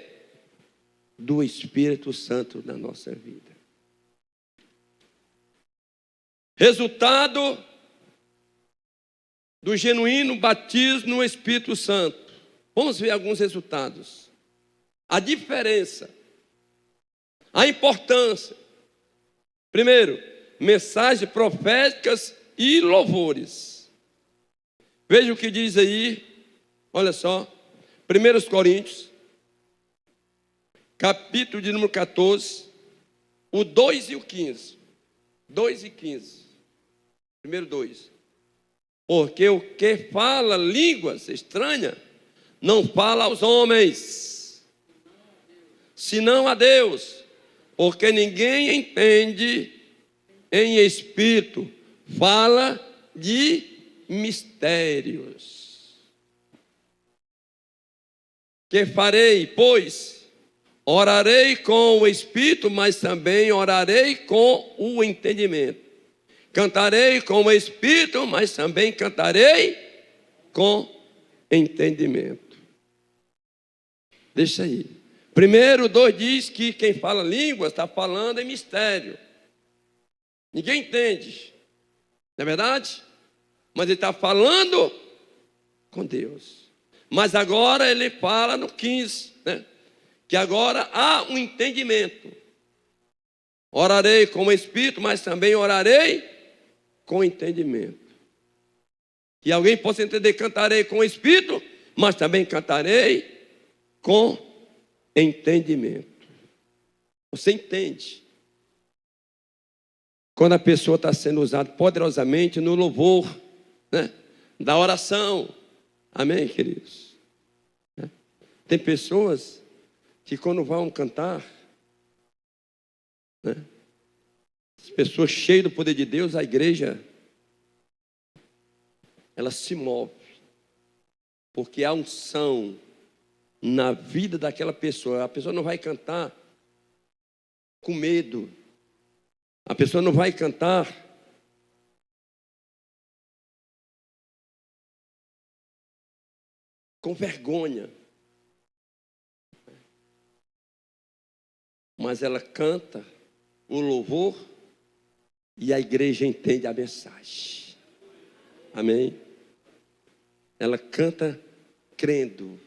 Do Espírito Santo na nossa vida. Resultado do genuíno batismo no Espírito Santo. Vamos ver alguns resultados. A diferença, a importância. Primeiro, mensagens proféticas e louvores. Veja o que diz aí, olha só, 1 Coríntios, capítulo de número 14, o 2 e o 15. 2 e 15. Primeiro 2. Porque o que fala línguas estranhas, não fala aos homens, senão a Deus. Porque ninguém entende em espírito, fala de mistérios. Que farei, pois? Orarei com o espírito, mas também orarei com o entendimento. Cantarei com o espírito, mas também cantarei com entendimento. Deixa aí. Primeiro 2 diz que quem fala línguas está falando em mistério. Ninguém entende, não é verdade? Mas ele está falando com Deus. Mas agora ele fala no 15, né? Que agora há um entendimento. Orarei com o Espírito, mas também orarei com entendimento. Que alguém possa entender, cantarei com o Espírito, mas também cantarei com entendimento. Você entende? Quando a pessoa está sendo usada poderosamente no louvor, né? Da oração. Amém, queridos? Tem pessoas que quando vão cantar, né? As pessoas cheias do poder de Deus, a igreja, ela se move. Porque há unção na vida daquela pessoa. A pessoa não vai cantar com medo. A pessoa não vai cantar com vergonha. Mas ela canta o louvor e a igreja entende a mensagem. Amém? Ela canta crendo.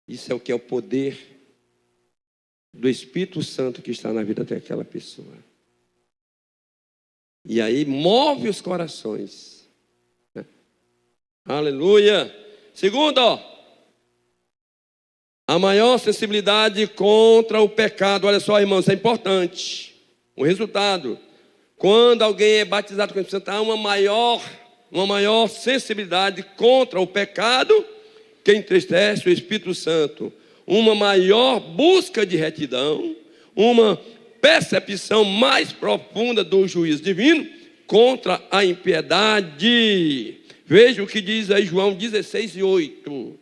Isso é o que é o poder do Espírito Santo que está na vida daquela pessoa. E aí move os corações. Aleluia. Segundo, a maior sensibilidade contra o pecado. Olha só, irmãos, isso é importante. O resultado, quando alguém é batizado com o Espírito Santo, há uma maior sensibilidade contra o pecado que entristece o Espírito Santo. Uma maior busca de retidão, uma percepção mais profunda do juízo divino contra a impiedade. Veja o que diz aí João 16:8.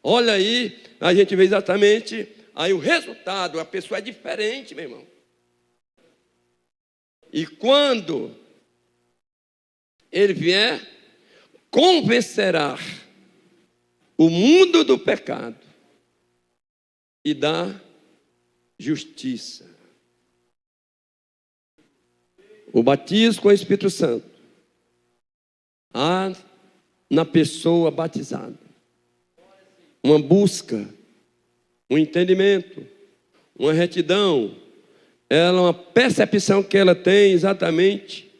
Olha aí, a gente vê exatamente aí o resultado. A pessoa é diferente, meu irmão. E quando ele vier, convencerá o mundo do pecado e da justiça. O batismo com o Espírito Santo há na pessoa batizada uma busca, um entendimento, uma retidão. Ela é uma percepção que ela tem exatamente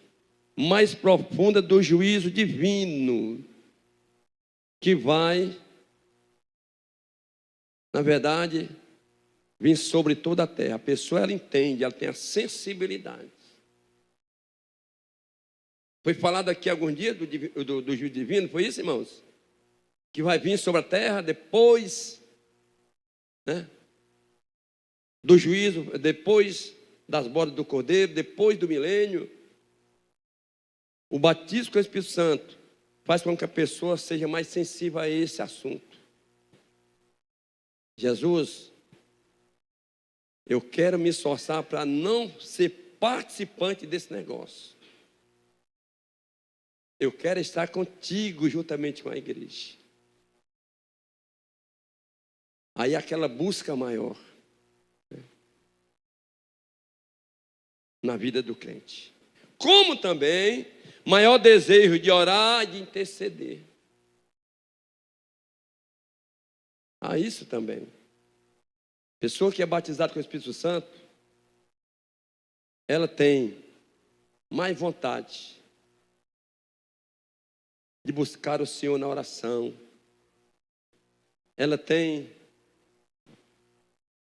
mais profunda do juízo divino que vai, na verdade, vir sobre toda a terra. A pessoa, ela entende, ela tem a sensibilidade. Foi falado aqui alguns dias do juízo divino, foi isso, irmãos? Que vai vir sobre a terra depois, né, do juízo, depois das bodas do Cordeiro, depois do milênio. O batismo com o Espírito Santo faz com que a pessoa seja mais sensível a esse assunto. Jesus, eu quero me esforçar para não ser participante desse negócio. Eu quero estar contigo juntamente com a igreja. Aí aquela busca maior, né, na vida do crente. Como também maior desejo de orar e de interceder. Há isso também. Pessoa que é batizada com o Espírito Santo, ela tem mais vontade de buscar o Senhor na oração. Ela tem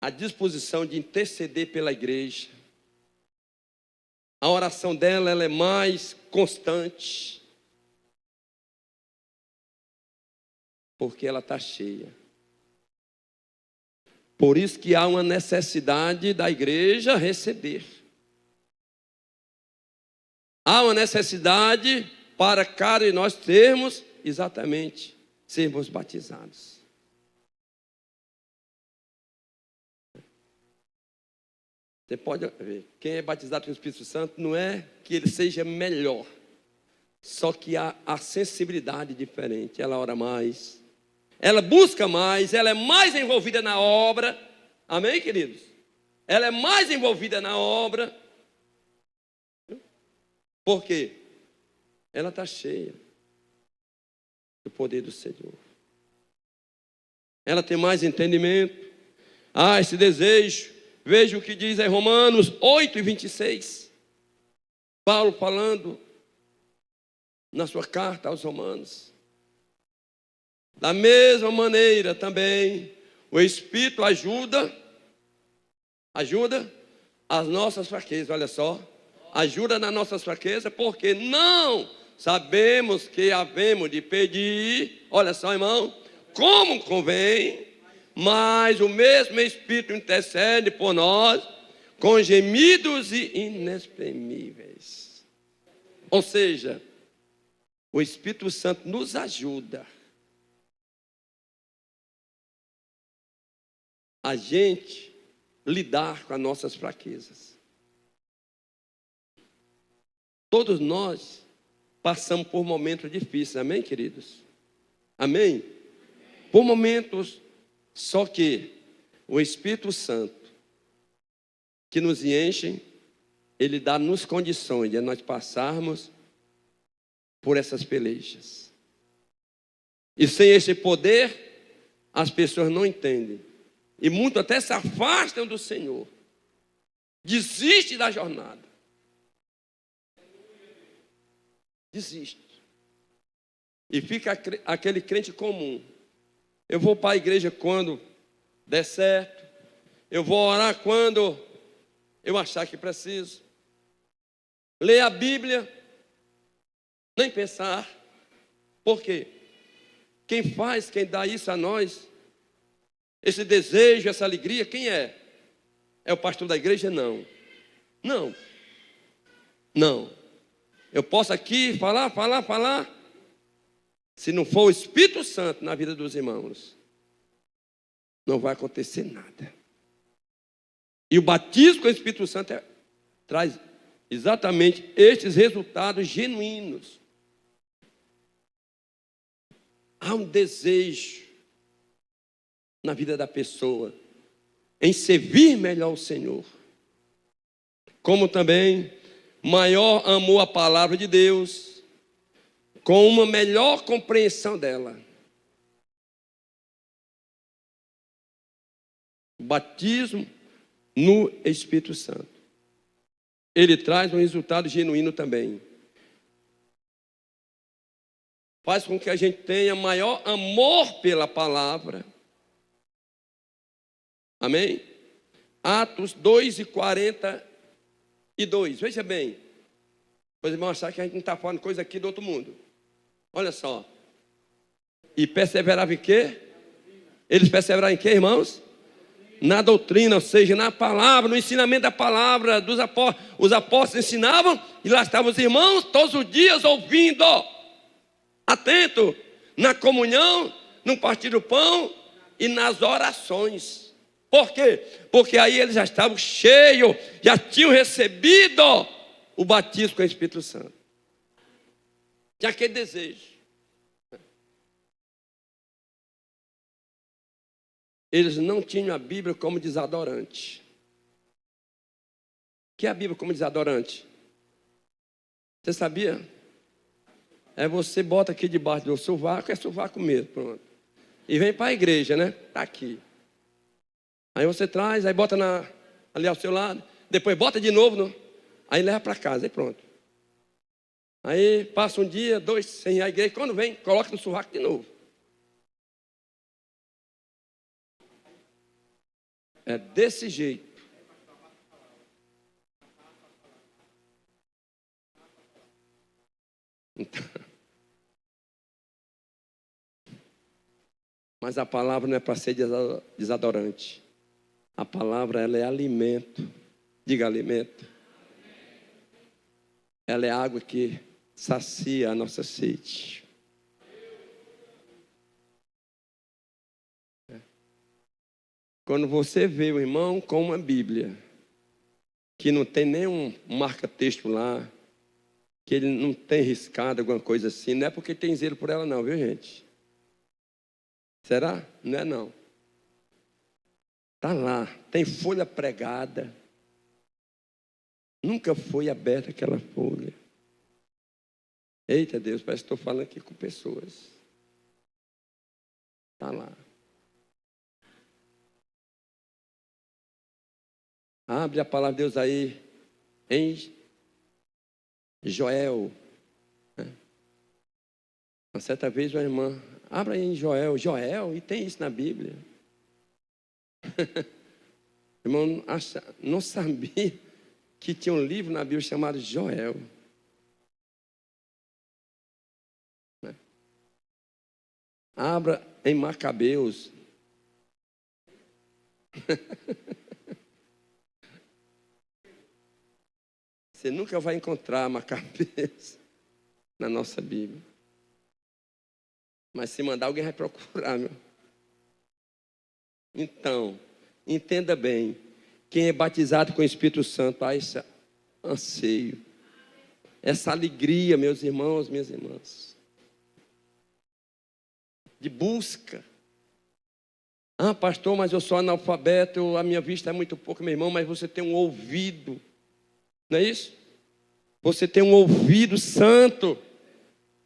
a disposição de interceder pela igreja. A oração dela, ela é mais constante, porque ela está cheia. Por isso que há uma necessidade da igreja receber. Há uma necessidade para cada de nós termos, exatamente, sermos batizados. Você pode ver, quem é batizado com o Espírito Santo não é que ele seja melhor, só que há a sensibilidade diferente. Ela ora mais, ela busca mais, ela é mais envolvida na obra. Amém, queridos? Ela é mais envolvida na obra. Por quê? Ela está cheia do poder do Senhor. Ela tem mais entendimento. Esse desejo. Veja o que diz em Romanos 8:26. Paulo falando na sua carta aos Romanos. Da mesma maneira também, o Espírito ajuda as nossas fraquezas. Olha só, ajuda nas nossas fraquezas, porque não sabemos que havemos de pedir, olha só, irmão, como convém, mas o mesmo Espírito intercede por nós com gemidos inexprimíveis. Ou seja, o Espírito Santo nos ajuda a gente lidar com as nossas fraquezas. Todos nós passamos por momentos difíceis, amém, queridos? Amém? por momentos, só que o Espírito Santo que nos enche, ele dá-nos condições de nós passarmos por essas pelejas. E sem esse poder, as pessoas não entendem. E muitos até se afastam do Senhor. Desiste da jornada. Desiste. E fica aquele crente comum. Eu vou para a igreja quando der certo. Eu vou orar quando eu achar que preciso. Ler a Bíblia, nem pensar. Por quê? Quem faz, quem dá isso a nós, esse desejo, essa alegria, quem é? É o pastor da igreja? Não. Não. Não. Eu posso aqui falar. Se não for o Espírito Santo na vida dos irmãos, não vai acontecer nada. E o batismo com o Espírito Santo traz exatamente estes resultados genuínos. Há um desejo na vida da pessoa em servir melhor o Senhor. Como também maior amor à palavra de Deus, com uma melhor compreensão dela. O batismo no Espírito Santo, ele traz um resultado genuíno também. Faz com que a gente tenha maior amor pela palavra. Amém? Atos 2:42. Veja bem. Os irmãos achar que a gente não está falando coisa aqui do outro mundo. Olha só. E perseverava em quê? Eles perseveraram em quê, irmãos? Na doutrina, ou seja, na palavra, no ensinamento da palavra dos apóstolos. Os apóstolos ensinavam e lá estavam os irmãos todos os dias ouvindo. Atento na comunhão, no partir do pão e nas orações. Por quê? Porque aí eles já estavam cheios, já tinham recebido o batismo com o Espírito Santo. Tinha aquele desejo. Eles não tinham a Bíblia como desodorante. O que é a Bíblia como desodorante? Você sabia? Você bota aqui debaixo do sovaco, é sovaco mesmo, pronto. E vem para a igreja, né? Está aqui. Aí você traz, aí bota ali ao seu lado, depois bota de novo, aí leva para casa, aí pronto. Aí passa um dia, 2, sem ir à igreja, quando vem, coloca no sovaco de novo. É desse jeito. Então, mas a palavra não é para ser desodorante. A palavra, ela é alimento. Diga alimento. Ela é água que sacia a nossa sede. Quando você vê o irmão com uma Bíblia, que não tem nenhum marca-texto lá, que ele não tem riscado alguma coisa assim, não é porque tem zelo por ela não, viu gente? Será? Não é não. Está lá, tem folha pregada. Nunca foi aberta aquela folha. Eita Deus, parece que estou falando aqui com pessoas. Está lá. Abre a palavra de Deus aí em Joel. Uma certa vez uma irmã, abra aí em Joel, e tem isso na Bíblia. Irmão, não sabia que tinha um livro na Bíblia chamado Joel. Abra em Macabeus. Você nunca vai encontrar Macabeus na nossa Bíblia. Mas se mandar, alguém vai procurar, meu. Então, entenda bem. Quem é batizado com o Espírito Santo, há esse anseio. Essa alegria, meus irmãos, minhas irmãs. De busca. Ah, pastor, mas eu sou analfabeto, a minha vista é muito pouca, meu irmão, mas você tem um ouvido, não é isso? Você tem um ouvido santo,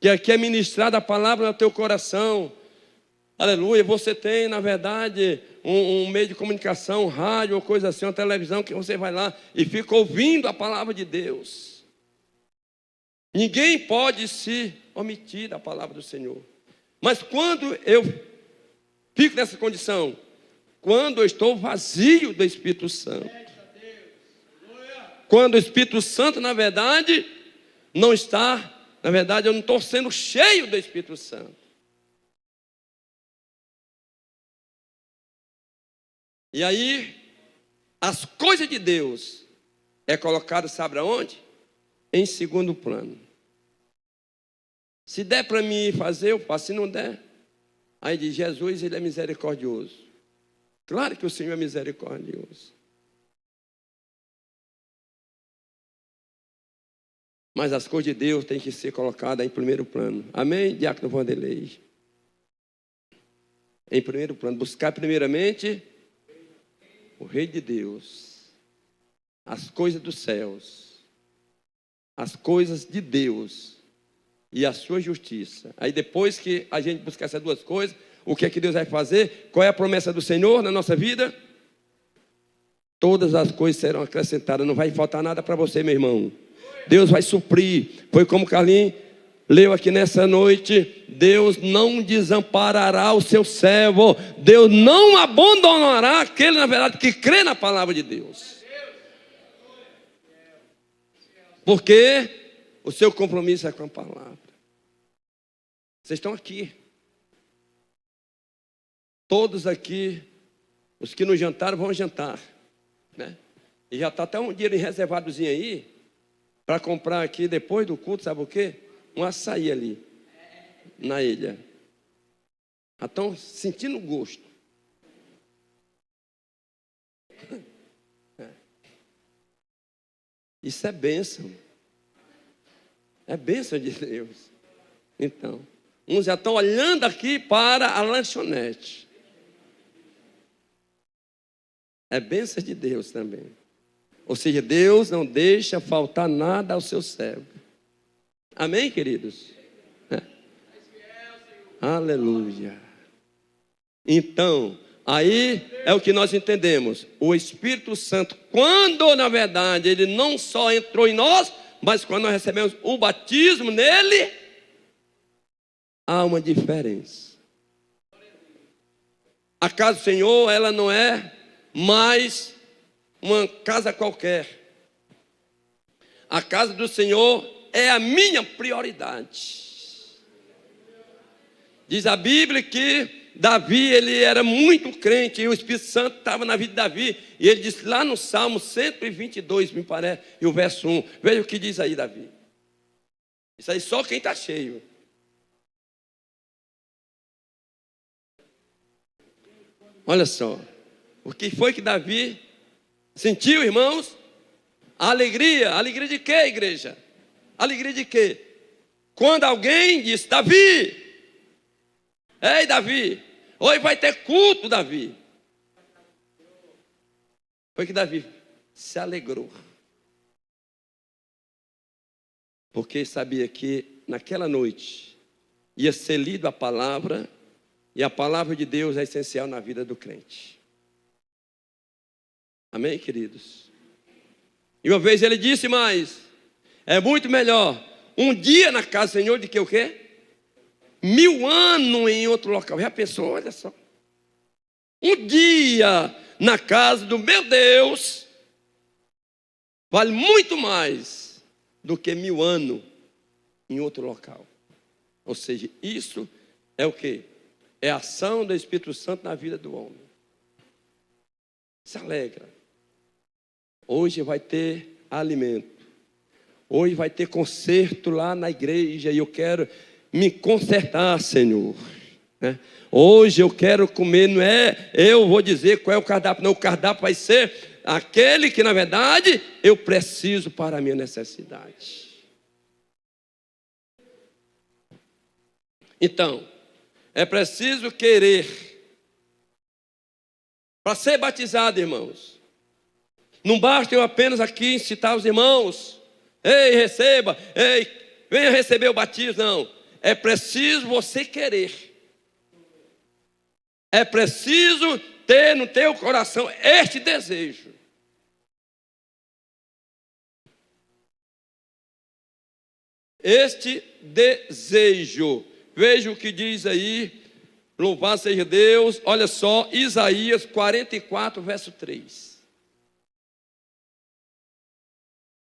que aqui é ministrada a palavra no teu coração. Aleluia. Você tem, na verdade, um meio de comunicação, um rádio ou coisa assim, uma televisão, que você vai lá e fica ouvindo a palavra de Deus. Ninguém pode se omitir da palavra do Senhor. Mas quando eu fico nessa condição, quando eu estou vazio do Espírito Santo, quando o Espírito Santo, na verdade, não está, na verdade, eu não estou sendo cheio do Espírito Santo. E aí, as coisas de Deus é colocado, sabe aonde? Em segundo plano. Se der para mim fazer, eu faço. Se não der, aí diz, Jesus, ele é misericordioso. Claro que o Senhor é misericordioso. Mas as coisas de Deus têm que ser colocadas em primeiro plano. Amém, diácono Vanderlei? Em primeiro plano. Buscar primeiramente o Rei de Deus. As coisas dos céus. As coisas de Deus. E a sua justiça. Aí depois que a gente buscar essas duas coisas, o que é que Deus vai fazer? Qual é a promessa do Senhor na nossa vida? Todas as coisas serão acrescentadas. Não vai faltar nada para você, meu irmão. Deus vai suprir. Foi como Carlinhos leu aqui nessa noite. Deus não desamparará o seu servo. Deus não abandonará aquele, na verdade, que crê na palavra de Deus. Porque o seu compromisso é com a palavra. Vocês estão aqui. Todos aqui, os que não jantaram, vão jantar, né? E já está até um dinheiro reservadozinho aí, para comprar aqui depois do culto, sabe o quê? Um açaí ali, na ilha. Já estão sentindo o gosto. Isso é bênção. É bênção de Deus. Então, uns já estão olhando aqui para a lanchonete. É bênção de Deus também. Ou seja, Deus não deixa faltar nada ao seu servo. Amém, queridos? Aleluia. Então, aí é o que nós entendemos. O Espírito Santo, quando na verdade ele não só entrou em nós, mas quando nós recebemos o batismo nele, há uma diferença. A casa do Senhor, ela não é mais uma casa qualquer. A casa do Senhor é a minha prioridade. Diz a Bíblia que Davi, ele era muito crente, e o Espírito Santo estava na vida de Davi, e ele disse lá no Salmo 122, me parece, e o verso 1, veja o que diz aí, Davi. Isso aí só quem está cheio. Olha só, o que foi que Davi sentiu, irmãos? Alegria. Alegria de quê, igreja? Alegria de quê? Quando alguém disse, Davi, ei, Davi, hoje vai ter culto, Davi. Foi que Davi se alegrou. Porque sabia que naquela noite ia ser lida a palavra, e a palavra de Deus é essencial na vida do crente. Amém, queridos? E uma vez ele disse mais, é muito melhor um dia na casa do Senhor do que o quê? 1000 anos em outro local. Já pensou? Olha só. Um dia na casa do meu Deus vale muito mais do que 1000 anos em outro local. Ou seja, isso é o quê? É a ação do Espírito Santo na vida do homem. Se alegra. Hoje vai ter alimento. Hoje vai ter concerto lá na igreja e eu quero me consertar, Senhor. Hoje eu quero comer, não é eu vou dizer qual é o cardápio, não, o cardápio vai ser aquele que na verdade eu preciso para a minha necessidade. Então, é preciso querer Para ser batizado, irmãos, não basta eu apenas aqui incitar os irmãos. Ei, receba, ei, venha receber o batismo. Não, é preciso você querer. É preciso ter no teu coração este desejo. Este desejo. Veja o que diz aí. Louvado seja Deus. Olha só, Isaías 44, verso 3.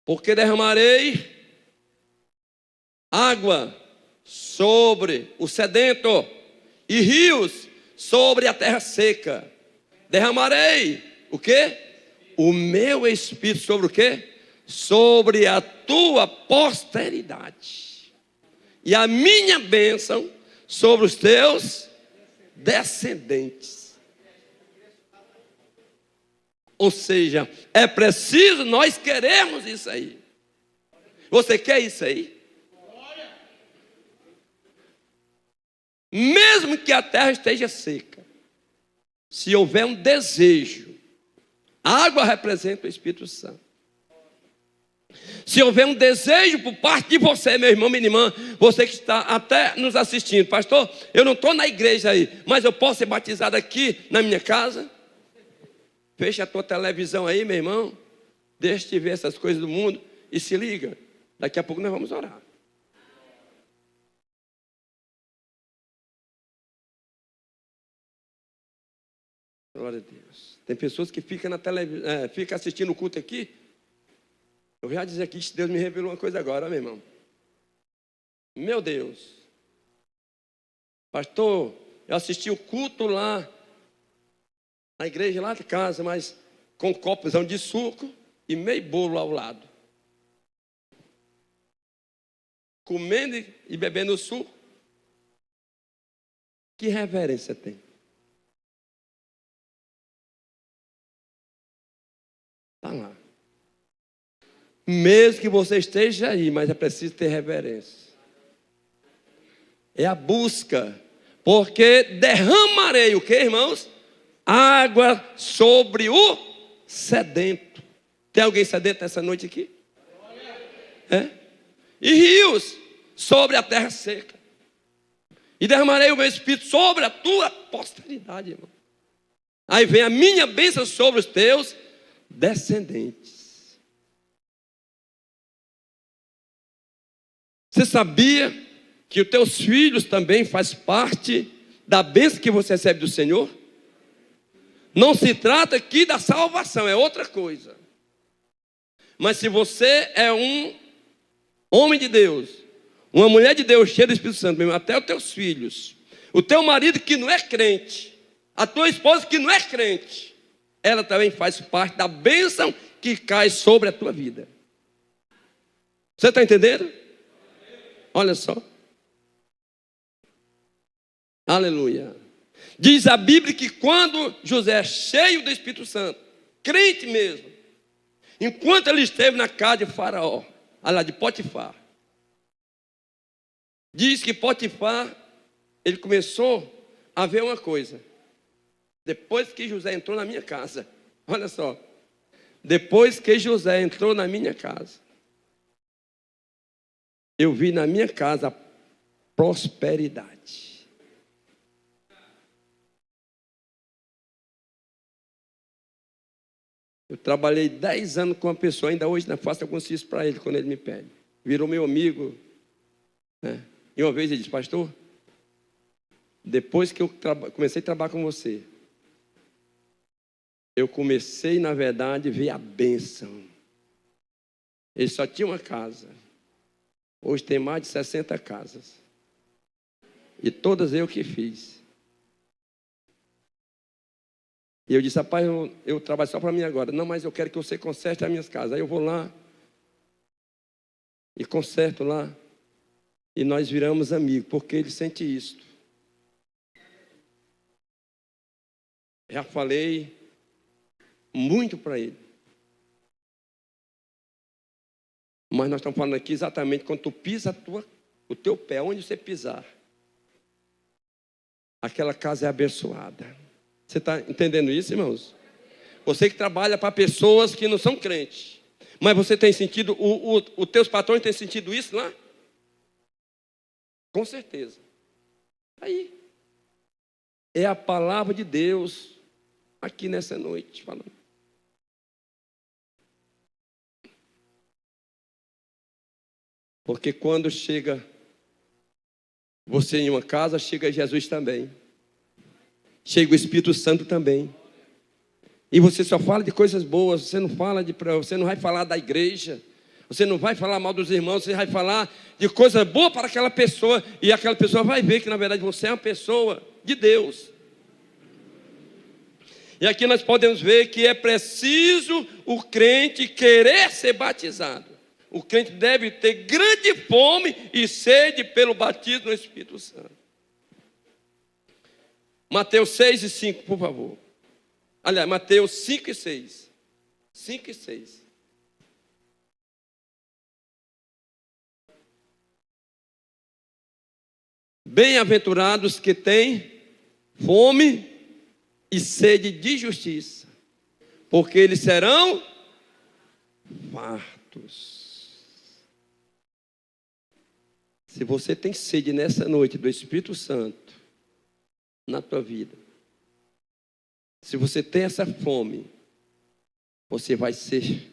Porque derramarei água sobre o sedento e rios sobre a terra seca. Derramarei o quê? O meu espírito sobre o quê? Sobre a tua posteridade. E a minha bênção sobre os teus descendentes. Ou seja, é preciso nós queremos isso aí. Você quer isso aí? Mesmo que a terra esteja seca, se houver um desejo, a água representa o Espírito Santo. Se houver um desejo por parte de você, meu irmão, minha irmã, você que está até nos assistindo, pastor, eu não estou na igreja aí, mas eu posso ser batizado aqui na minha casa? Fecha a tua televisão aí, meu irmão, deixa de ver essas coisas do mundo e se liga, daqui a pouco nós vamos orar. Glória a Deus. Tem pessoas que ficam na televisão, ficam assistindo o culto aqui. Eu já dizer aqui que Deus me revelou uma coisa agora, meu irmão. Meu Deus. Pastor, eu assisti o culto lá, na igreja lá de casa, mas com um copozão de suco e meio bolo ao lado. Comendo e bebendo suco. Que reverência tem? Está lá. Mesmo que você esteja aí, mas é preciso ter reverência. É a busca. Porque derramarei o que, irmãos? Água sobre o sedento. Tem alguém sedento nessa noite aqui? É? E rios sobre a terra seca. E derramarei o meu espírito sobre a tua posteridade, irmão. Aí vem a minha bênção sobre os teus descendentes. Você sabia que os teus filhos também fazem parte da bênção que você recebe do Senhor? Não se trata aqui da salvação, é outra coisa. Mas se você é um homem de Deus, uma mulher de Deus cheia do Espírito Santo, mesmo, até os teus filhos, o teu marido que não é crente, a tua esposa que não é crente, ela também faz parte da bênção que cai sobre a tua vida. Você está entendendo? Olha só. Aleluia. Diz a Bíblia que quando José, cheio do Espírito Santo, crente mesmo, enquanto ele esteve na casa de Faraó, lá de Potifar, diz que Potifar, ele começou a ver uma coisa. Depois que José entrou na minha casa, olha só, depois que José entrou na minha casa, eu vi na minha casa prosperidade. Eu trabalhei 10 anos com uma pessoa, ainda hoje não faço alguns serviços para ele quando ele me pede. Virou meu amigo, né? E uma vez ele disse: pastor, depois que eu comecei a trabalhar com você, eu comecei, na verdade, a ver a bênção. Ele só tinha uma casa. Hoje tem mais de 60 casas. E todas eu que fiz. E eu disse: rapaz, eu trabalho só para mim agora. Não, mas eu quero que você conserte as minhas casas. Aí eu vou lá e conserto lá. E nós viramos amigos, porque ele sente isso. Já falei muito para ele. Mas nós estamos falando aqui exatamente quando tu pisa o teu pé, onde você pisar, aquela casa é abençoada. Você está entendendo isso, irmãos? Você que trabalha para pessoas que não são crentes. Mas você tem sentido, os teus patrões têm sentido isso lá? Com certeza. Aí. É a palavra de Deus aqui nessa noite falando. Porque quando chega você em uma casa, chega Jesus também. Chega o Espírito Santo também. E você só fala de coisas boas, você não vai falar da igreja, você não vai falar mal dos irmãos, você vai falar de coisa boa para aquela pessoa, e aquela pessoa vai ver que na verdade você é uma pessoa de Deus. E aqui nós podemos ver que é preciso o crente querer ser batizado. O crente deve ter grande fome e sede pelo batismo no Espírito Santo. Mateus 6 e 5, por favor. Aliás, Mateus 5 e 6. 5 e 6. Bem-aventurados que têm fome e sede de justiça, porque eles serão fartos. Se você tem sede nessa noite do Espírito Santo na tua vida, se você tem essa fome, você vai ser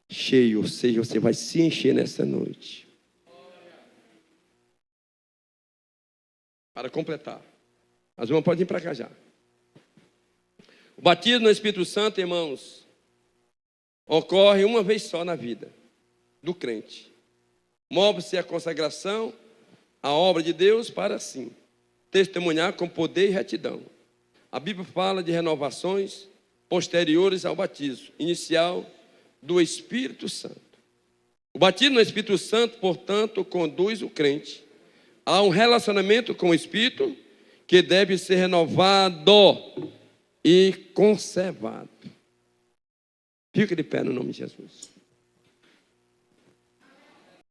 cheio, ou seja, você vai se encher nessa noite. Para completar, as irmãs podem ir para cá já. O batismo no Espírito Santo, irmãos, ocorre uma vez só na vida do crente. Move-se a consagração, a obra de Deus para assim testemunhar com poder e retidão. A Bíblia fala de renovações posteriores ao batismo inicial do Espírito Santo. O batismo no Espírito Santo, portanto, conduz o crente a um relacionamento com o Espírito que deve ser renovado e conservado. Fica de pé no nome de Jesus.